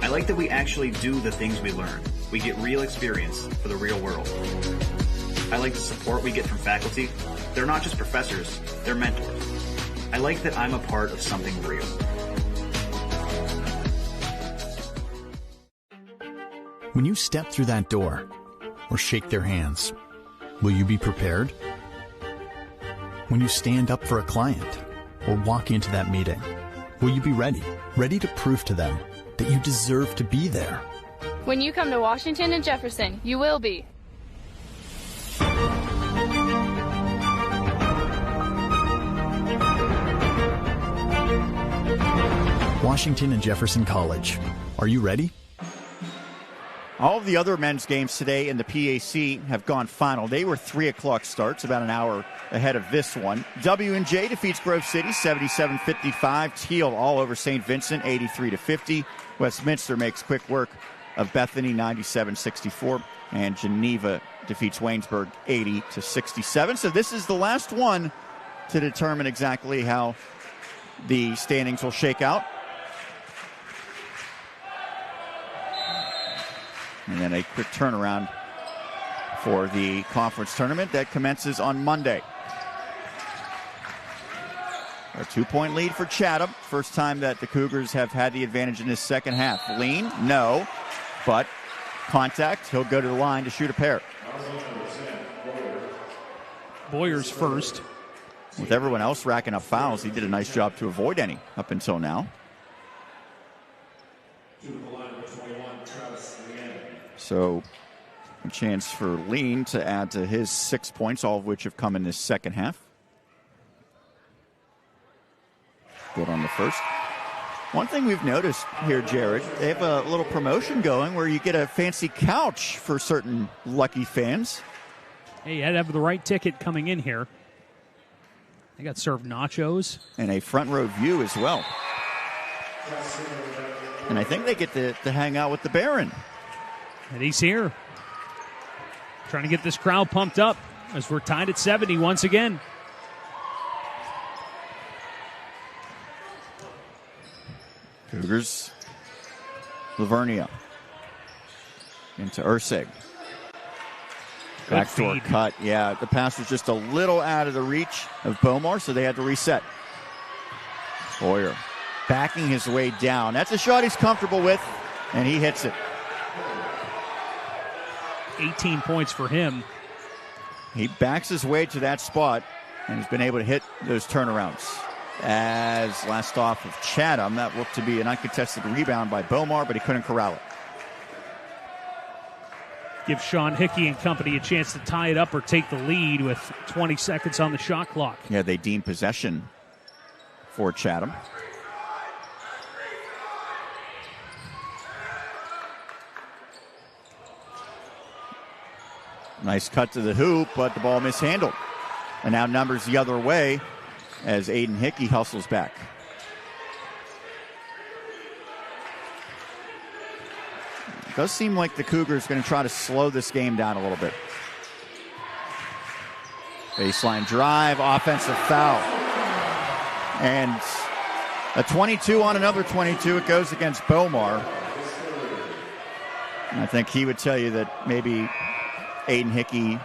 I like that we actually do the things we learn. We get real experience for the real world. I like the support we get from faculty. They're not just professors, they're mentors. I like that I'm a part of something real. When you step through that door or shake their hands, will you be prepared? When you stand up for a client or walk into that meeting, will you be ready? Ready to prove to them that you deserve to be there? When you come to Washington and Jefferson, you will be. Washington and Jefferson College. Are you ready? All of the other men's games today in the PAC have gone final. They were 3 o'clock starts, about an hour ahead of this one. W&J defeats Grove City 77-55. Teal all over St. Vincent 83-50. Westminster makes quick work of Bethany 97-64. And Geneva defeats Waynesburg 80-67. So this is the last one to determine exactly how the standings will shake out. And then a quick turnaround for the conference tournament that commences on Monday. A 2-point lead for Chatham. First time that the Cougars have had the advantage in this second half. Lean, no, but contact. He'll go to the line to shoot a pair. Boyer's first. With everyone else racking up fouls, he did a nice job to avoid any up until now. So a chance for Lean to add to his 6 points, all of which have come in this second half. Good on the first. One thing we've noticed here, Jared, they have a little promotion going where you get a fancy couch for certain lucky fans. Hey, you had to have the right ticket coming in here. They got served nachos. And a front row view as well. And I think they get to hang out with the Baron. And he's here. Trying to get this crowd pumped up as we're tied at 70 once again. Cougars. Lavernia. Into Ursig. Backdoor cut. Yeah, the pass was just a little out of the reach of Bomar, so they had to reset. Boyer backing his way down. That's a shot he's comfortable with, and he hits it. 18 points for him. He backs his way to that spot and has been able to hit those turnarounds. As last off of Chatham, that looked to be an uncontested rebound by Bomar, but he couldn't corral it. Give Sean Hickey and company a chance to tie it up or take the lead with 20 seconds on the shot clock. Yeah, they deem possession for Chatham. Nice cut to the hoop, but the ball mishandled. And now numbers the other way as Aiden Hickey hustles back. It does seem like the Cougars are going to try to slow this game down a little bit. Baseline drive, offensive foul. And a 22 on another 22. It goes against Bomar. And I think he would tell you that maybe Aiden Hickey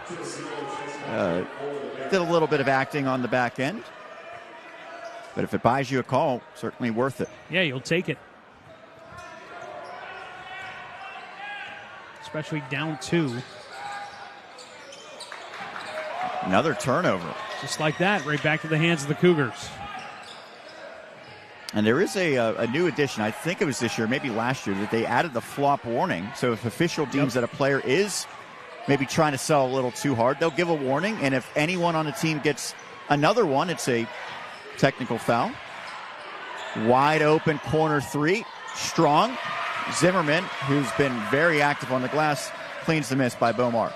did a little bit of acting on the back end. But if it buys you a call, certainly worth it. Yeah, you'll take it. Especially down 2. Another turnover. Just like that, right back to the hands of the Cougars. And there is a new addition, I think it was this year, maybe last year, that they added the flop warning. So if official deems that a player is maybe trying to sell a little too hard, they'll give a warning. And if anyone on the team gets another one, it's a technical foul. Wide open corner 3. Strong. Zimmerman, who's been very active on the glass, cleans the miss by Bomar.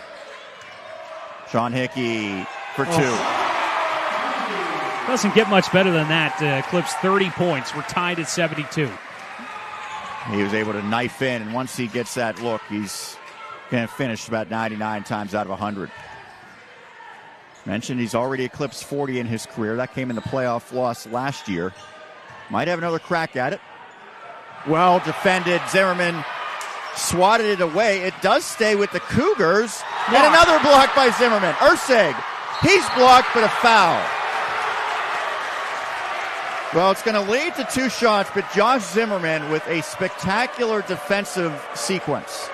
Sean Hickey for 2. Doesn't get much better than that. Clips 30 points. We're tied at 72. He was able to knife in, and once he gets that look, he's going to finish about 99 times out of 100. Mentioned he's already eclipsed 40 in his career. That came in the playoff loss last year. Might have another crack at it. Well defended. Zimmerman swatted it away. It does stay with the Cougars. And another block by Zimmerman. Urseg, he's blocked, but a foul. Well, it's going to lead to 2 shots, but Josh Zimmerman with a spectacular defensive sequence.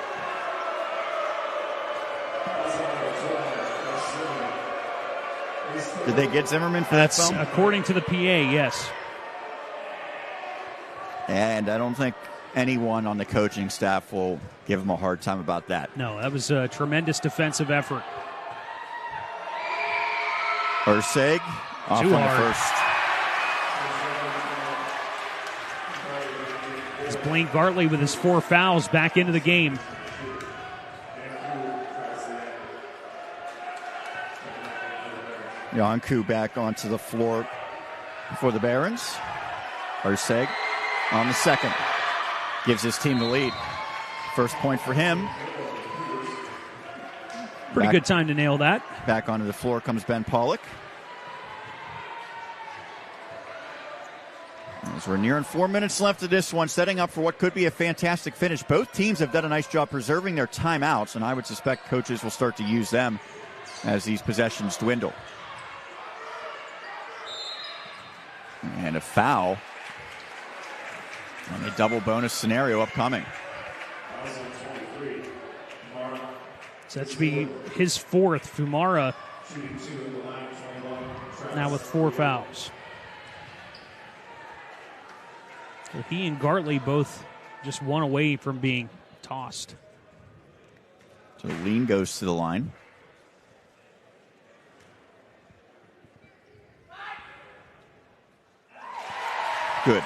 Did they get Zimmerman for that foul? According to the PA, yes. And I don't think anyone on the coaching staff will give him a hard time about that. No, that was a tremendous defensive effort. Urseg off on the first. It's Blaine Gartley with his 4 fouls back into the game. Yanku back onto the floor for the Barons. Urseg on the second. Gives his team the lead. First point for him. Pretty good time to nail that. Back onto the floor comes Ben Pollock. As we're nearing 4 minutes left of this one, setting up for what could be a fantastic finish. Both teams have done a nice job preserving their timeouts, and I would suspect coaches will start to use them as these possessions dwindle. And a foul. And a double bonus scenario upcoming. So that should be his 4th. Fumara now with 4 fouls. So he and Gartley both just 1 away from being tossed. So Lean goes to the line. Good.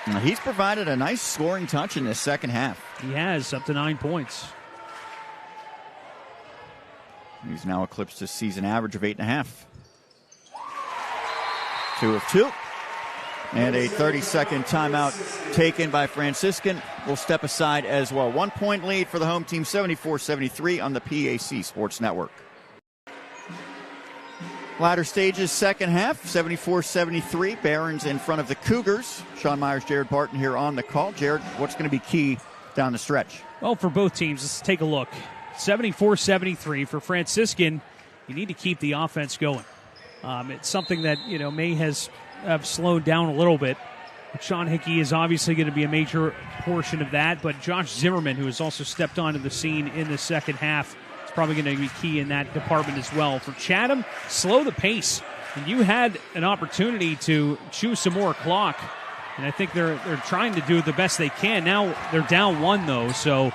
Now he's provided a nice scoring touch in the second half. He has, up to 9 points. He's now eclipsed his season average of 8.5. 2 of 2. And a 30-second timeout taken by Franciscan. Will step aside as well. 1 point lead for the home team, 74-73 on the PAC Sports Network. Latter stages, second half, 74-73. Barons in front of the Cougars. Sean Myers, Jared Barton here on the call. Jared, what's going to be key down the stretch? Well, for both teams, let's take a look. 74-73 for Franciscan. You need to keep the offense going. It's something that, may have slowed down a little bit. But Sean Hickey is obviously going to be a major portion of that. But Josh Zimmerman, who has also stepped onto the scene in the second half, is probably going to be key in that department as well. For Chatham, slow the pace. And you had an opportunity to chew some more clock. And I think they're trying to do the best they can. Now they're down 1, though, so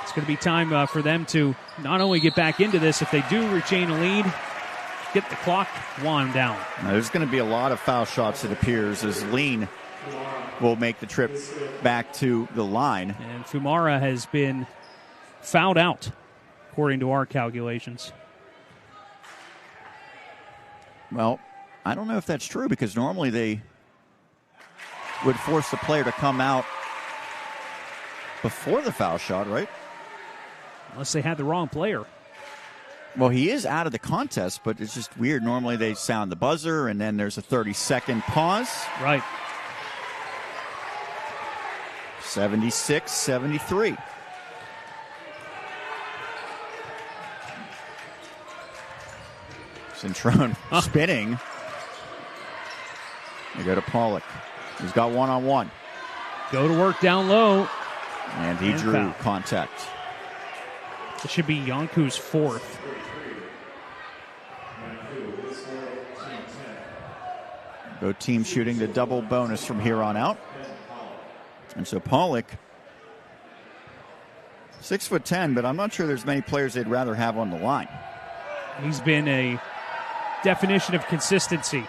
it's going to be time for them to not only get back into this, if they do retain a lead, get the clock wound down. Now, there's going to be a lot of foul shots, it appears, as Lean will make the trip back to the line. And Fumara has been fouled out according to our calculations. Well, I don't know if that's true because normally they would force the player to come out before the foul shot, right? Unless they had the wrong player. Well, he is out of the contest, but it's just weird. Normally they sound the buzzer, and then there's a 30-second pause. Right. 76-73. Centrone spinning. They go to Pollock. He's got one-on-one. Go to work down low. And he drew foul. Contact. It should be Yanku's fourth. Both teams shooting the double bonus from here on out. And so Pollock, 6'10", but I'm not sure there's many players they'd rather have on the line. He's been a definition of consistency.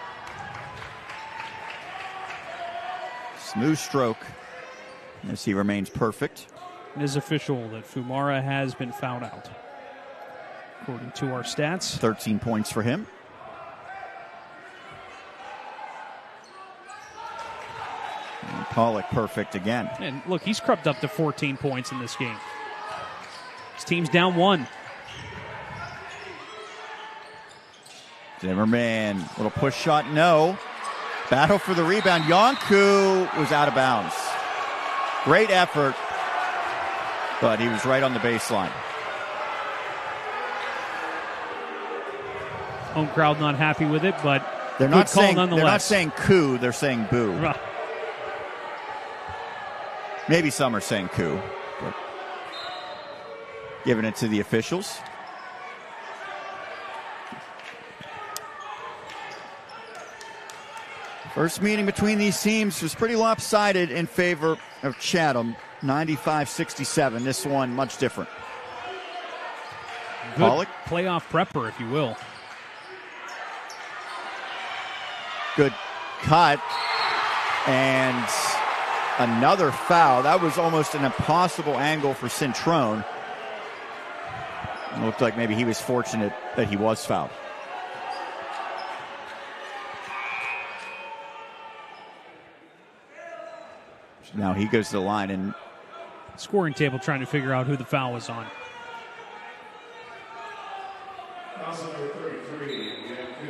Smooth stroke as he remains perfect. It is official that Fumara has been fouled out, according to our stats. 13 points for him. And Pollock perfect again. And look, he's crept up to 14 points in this game. His team's down 1. Zimmerman, little push shot, no. Battle for the rebound. Yanku was out of bounds. Great effort, but he was right on the baseline. Home crowd not happy with it, but they're not saying nonetheless. They're not saying coo, they're saying boo. Right. Maybe some are saying coo, but giving it to the officials. First meeting between these teams was pretty lopsided in favor of Chatham, 95-67. This one much different. Good Pollock. Playoff prepper, if you will. Good cut. And another foul. That was almost an impossible angle for Centrone. It looked like maybe he was fortunate that he was fouled. Now he goes to the line and scoring table trying to figure out who the foul was on.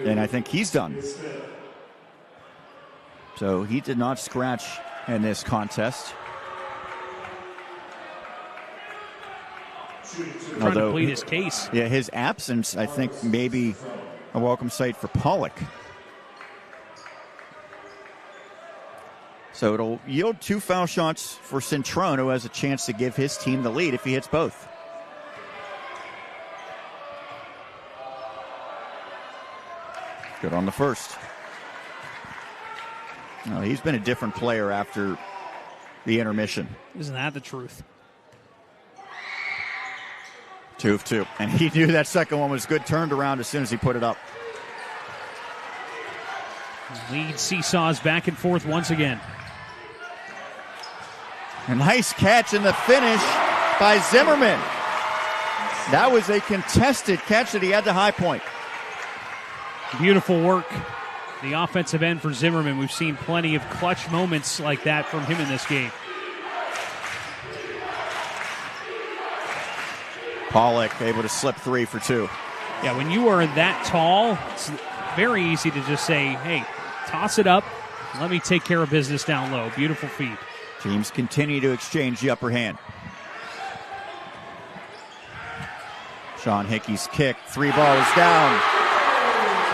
And I think he's done. So he did not scratch in this contest. Trying to plead his case. Yeah, his absence, I think, maybe a welcome sight for Pollock. So it'll yield 2 foul shots for Centrone, who has a chance to give his team the lead if he hits both. Good on the first. No, he's been a different player after the intermission. Isn't that the truth? 2 of 2. And he knew that second one was good, turned around as soon as he put it up. Lead seesaws back and forth once again. A nice catch in the finish by Zimmerman. That was a contested catch that he had the high point. Beautiful work. The offensive end for Zimmerman. We've seen plenty of clutch moments like that from him in this game. Pollock able to slip 3 for 2. Yeah, when you are that tall, it's very easy to just say, hey, toss it up. Let me take care of business down low. Beautiful feed. Teams continue to exchange the upper hand. Sean Hickey's kick. 3 ball is down.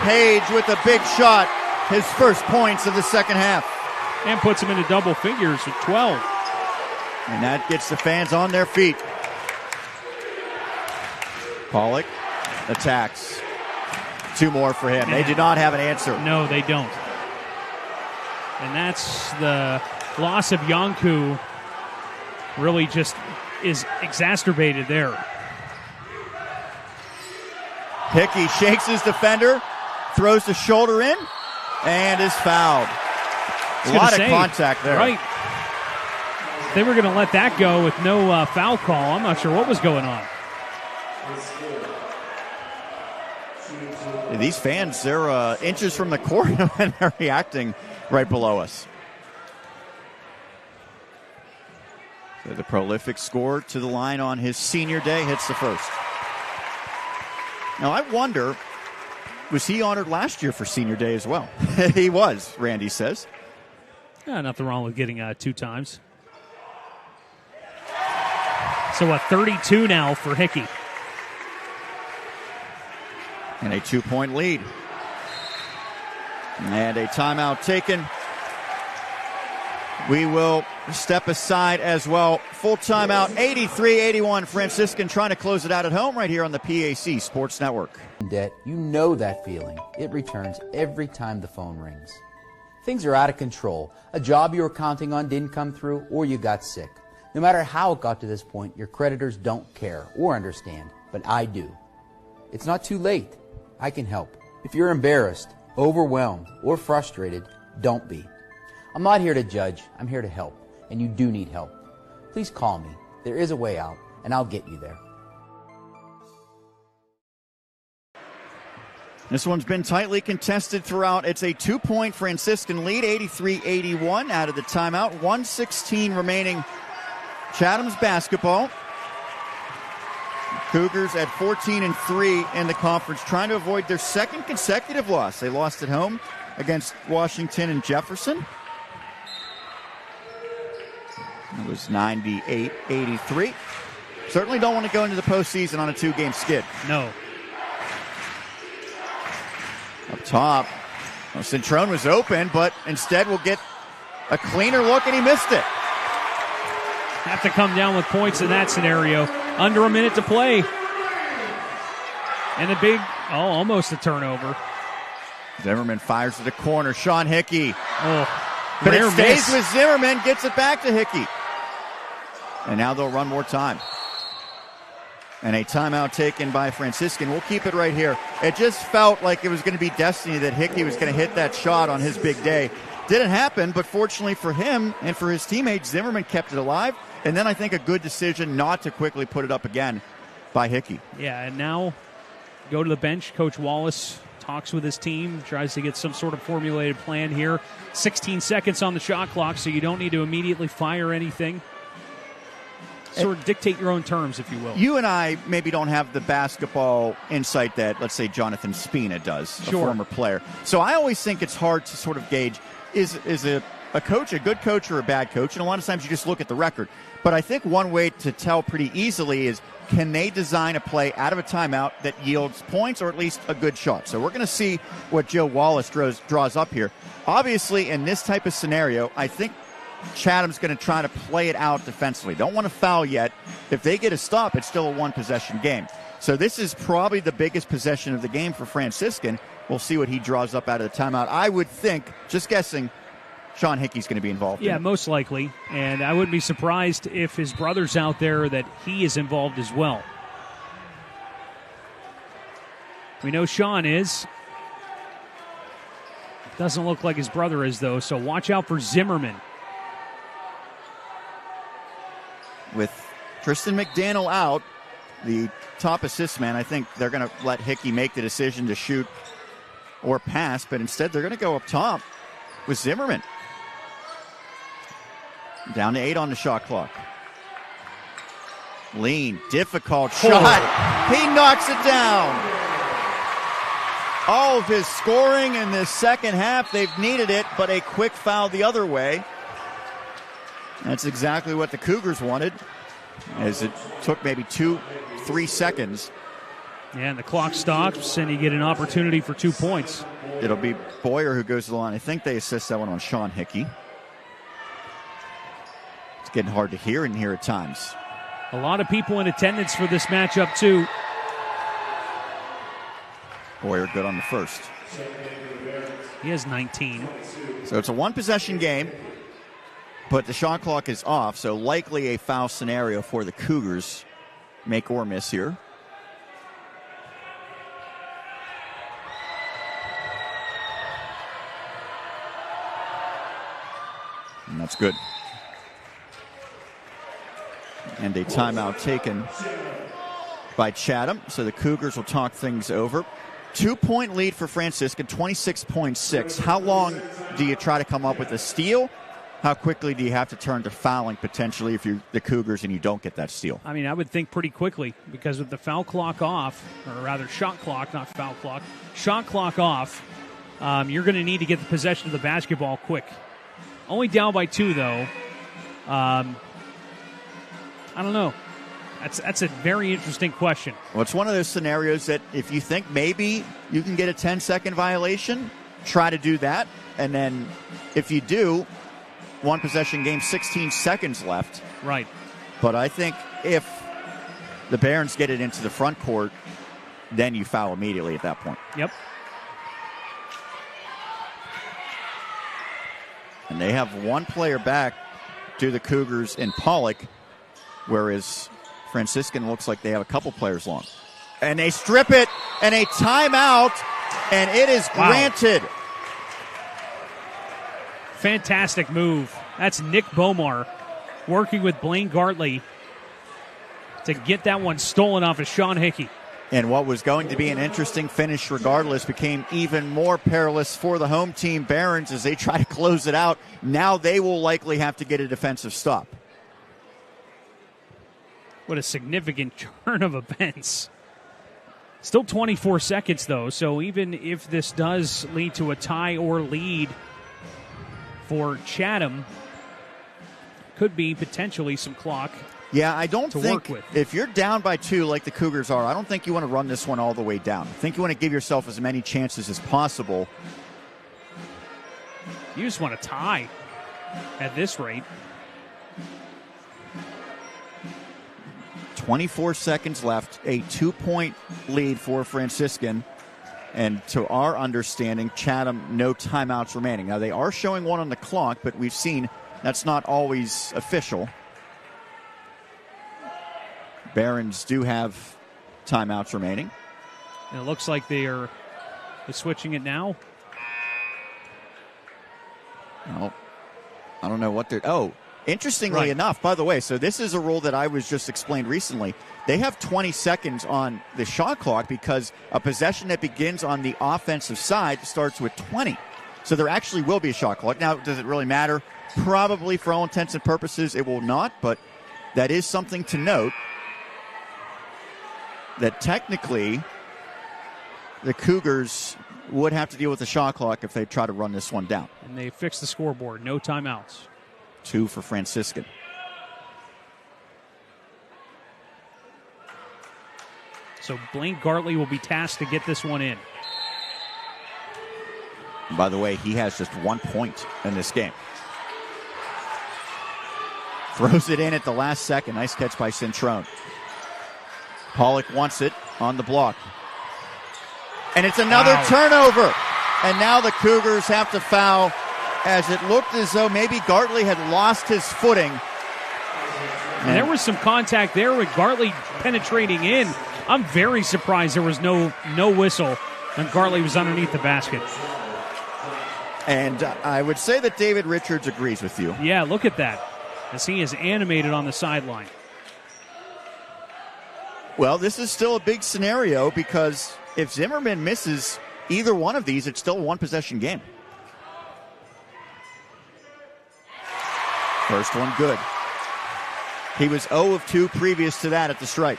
Page with a big shot. His first points of the second half. And puts him into double figures with 12. And that gets the fans on their feet. Pollock attacks. 2 more for him. They do not have an answer. No, they don't. And that's the loss of Yanku really just is exacerbated there. Hickey shakes his defender, throws the shoulder in, and is fouled. A lot of contact there. Right. They were going to let that go with no foul call. I'm not sure what was going on. These fans, they're inches from the court and they're reacting right below us. So the prolific scorer to the line on his senior day hits the first. Now, I wonder, was he honored last year for senior day as well? He was, Randy says. Yeah, nothing wrong with getting 2 times. So a 32 now for Hickey. And a 2-point lead. And a timeout taken. We will step aside as well. Full timeout, 83-81. Franciscan trying to close it out at home right here on the PAC Sports Network. In debt, you know that feeling. It returns every time the phone rings. Things are out of control. A job you were counting on didn't come through, or you got sick. No matter how it got to this point, your creditors don't care or understand, but I do. It's not too late. I can help. If you're embarrassed, overwhelmed, or frustrated, don't be. I'm not here to judge. I'm here to help, and you do need help. Please call me. There is a way out, and I'll get you there. This one's been tightly contested throughout. It's a 2-point Franciscan lead, 83-81 out of the timeout. 1:16 remaining. Chatham's basketball. Cougars at 14-3 in the conference, trying to avoid their second consecutive loss. They lost at home against Washington and Jefferson. It was 98-83. Certainly don't want to go into the postseason on a 2-game skid. No. Up top, well, Centrone was open, but instead we'll get a cleaner look, and he missed it. Have to come down with points in that scenario. Under a minute to play. And a big, almost a turnover. Zimmerman fires to the corner. Sean Hickey. But it stays with Zimmerman, gets it back to Hickey. And now they'll run more time. And a timeout taken by Franciscan. We'll keep it right here. It just felt like it was going to be destiny that Hickey was going to hit that shot on his big day. Didn't happen, but fortunately for him and for his teammates, Zimmerman kept it alive. And then I think a good decision not to quickly put it up again by Hickey. Yeah, and now go to the bench. Coach Wallace talks with his team, tries to get some sort of formulated plan here. 16 seconds on the shot clock, so you don't need to immediately fire anything. Sort of dictate your own terms, if you will. You and I maybe don't have the basketball insight that, let's say, Jonathan Spina does, a former player. So I always think it's hard to sort of gauge, is a coach a good coach or a bad coach? And a lot of times you just look at the record. But I think one way to tell pretty easily is, can they design a play out of a timeout that yields points or at least a good shot? So we're going to see what Joe Wallace draws up here. Obviously, in this type of scenario, I think Chatham's going to try to play it out defensively. Don't want to foul yet. If they get a stop, it's still a one-possession game. So this is probably the biggest possession of the game for Franciscan. We'll see what he draws up out of the timeout. I would think, just guessing, Sean Hickey's going to be involved. Yeah, most likely. And I wouldn't be surprised if his brother's out there that he is involved as well. We know Sean is. Doesn't look like his brother is, though, so watch out for Zimmerman. With Tristan McDaniel out, the top assist man, I think they're going to let Hickey make the decision to shoot or pass, but instead they're going to go up top with Zimmerman. Down to 8 on the shot clock. Lean, difficult shot. He knocks it down. All of his scoring in this second half, they've needed it, but a quick foul the other way. That's exactly what the Cougars wanted, as it took maybe 2-3 seconds. Yeah, and the clock stops, and you get an opportunity for 2 points. It'll be Boyer who goes to the line. I think they assist that one on Sean Hickey. It's getting hard to hear in here at times. A lot of people in attendance for this matchup, too. Boyer good on the first. He has 19. So it's a one-possession game, but the shot clock is off, so likely a foul scenario for the Cougars. Make or miss here. And that's good. And a timeout taken by Chatham, so the Cougars will talk things over. 2-point lead for Franciscan, 26.6. How long do you try to come up with a steal? How quickly do you have to turn to fouling potentially if you're the Cougars and you don't get that steal? I mean, I would think pretty quickly because with the foul clock off, or rather shot clock, not foul clock, shot clock off, you're going to need to get the possession of the basketball quick. Only down by 2, though. I don't know. That's a very interesting question. Well, it's one of those scenarios that if you think maybe you can get a 10-second violation, try to do that. And then if you do, one possession game, 16 seconds left. Right. But I think if the Barons get it into the front court, then you foul immediately at that point. Yep. And they have one player back to the Cougars in Pollock, whereas Franciscan looks like they have a couple players long. And they strip it, and a timeout, and it is granted. Wow. Fantastic move. That's Nick Bomar working with Blaine Gartley to get that one stolen off of Sean Hickey. And what was going to be an interesting finish regardless became even more perilous for the home team Barons as they try to close it out. Now they will likely have to get a defensive stop. What a significant turn of events. Still 24 seconds, though, so even if this does lead to a tie or lead for Chatham, could be potentially some clock. Yeah, I don't think work with. If you're down by 2 like the Cougars are, I don't think you want to run this one all the way down. I think you want to give yourself as many chances as possible. You just want to tie at this rate. 24 seconds left, a 2-point lead for Franciscan. And to our understanding, Chatham, no timeouts remaining. Now, they are showing one on the clock, but we've seen that's not always official. Barons do have timeouts remaining. And it looks like they're switching it now. Well, I don't know what they're... Oh, interestingly enough, by the way, so this is a rule that I was just explained recently. They have 20 seconds on the shot clock because a possession that begins on the offensive side starts with 20. So there actually will be a shot clock. Now, does it really matter? Probably for all intents and purposes it will not, but that is something to note that technically the Cougars would have to deal with the shot clock if they try to run this one down. And they fixed the scoreboard. No timeouts. 2 for Franciscan. So Blaine Gartley will be tasked to get this one in. By the way, he has just 1 point in this game. Throws it in at the last second. Nice catch by Centrone. Pollock wants it on the block. And it's another turnover. And now the Cougars have to foul as it looked as though maybe Gartley had lost his footing. And there was some contact there with Gartley penetrating in. I'm very surprised there was no whistle when Gartley was underneath the basket. And I would say that David Richards agrees with you. Yeah, look at that, as he is animated on the sideline. Well, this is still a big scenario because if Zimmerman misses either one of these, it's still a one-possession game. First one good. He was 0 of 2 previous to that at the stripe.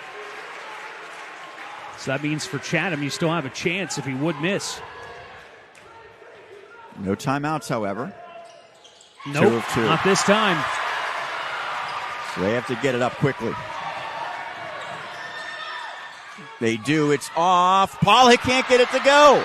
So that means for Chatham, you still have a chance if he would miss. No timeouts, however. Nope, 2 of 2. Not this time. So they have to get it up quickly. They do. It's off. Pollock can't get it to go.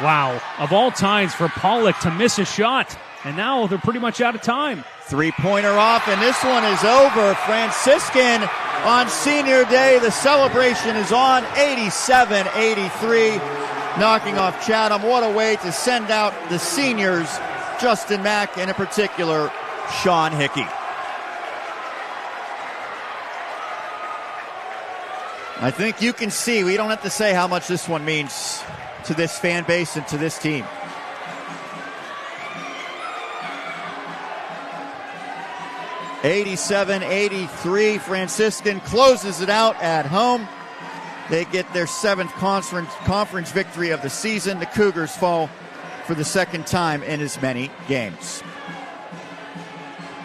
Wow. Of all times for Pollock to miss a shot. And now they're pretty much out of time. 3-pointer off, and this one is over. Franciscan on senior day. The celebration is on. 87-83. Knocking off Chatham. What a way to send out the seniors. Justin Mack, and in particular, Sean Hickey. I think you can see, we don't have to say how much this one means to this fan base and to this team. 87-83. Franciscan closes it out at home. They get their 7th conference victory of the season. The Cougars fall for the 2nd time in as many games.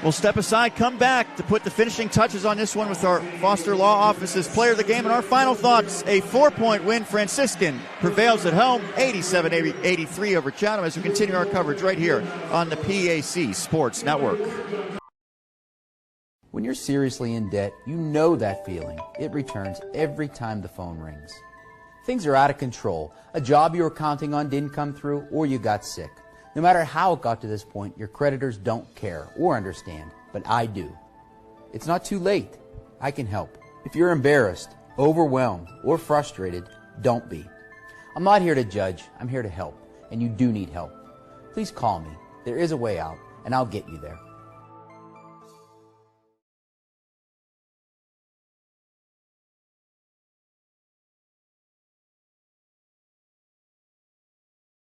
We'll step aside, come back to put the finishing touches on this one with our Foster Law Office's player of the game and our final thoughts. A 4-point win. Franciscan prevails at home, 87-83 over Chatham, as we continue our coverage right here on the PAC Sports Network. When you're seriously in debt, you know that feeling. It returns every time the phone rings. Things are out of control. A job you were counting on didn't come through, or you got sick. No matter how it got to this point, your creditors don't care or understand, but I do. It's not too late. I can help. If you're embarrassed, overwhelmed, or frustrated, don't be. I'm not here to judge. I'm here to help, and you do need help. Please call me. There is a way out, and I'll get you there.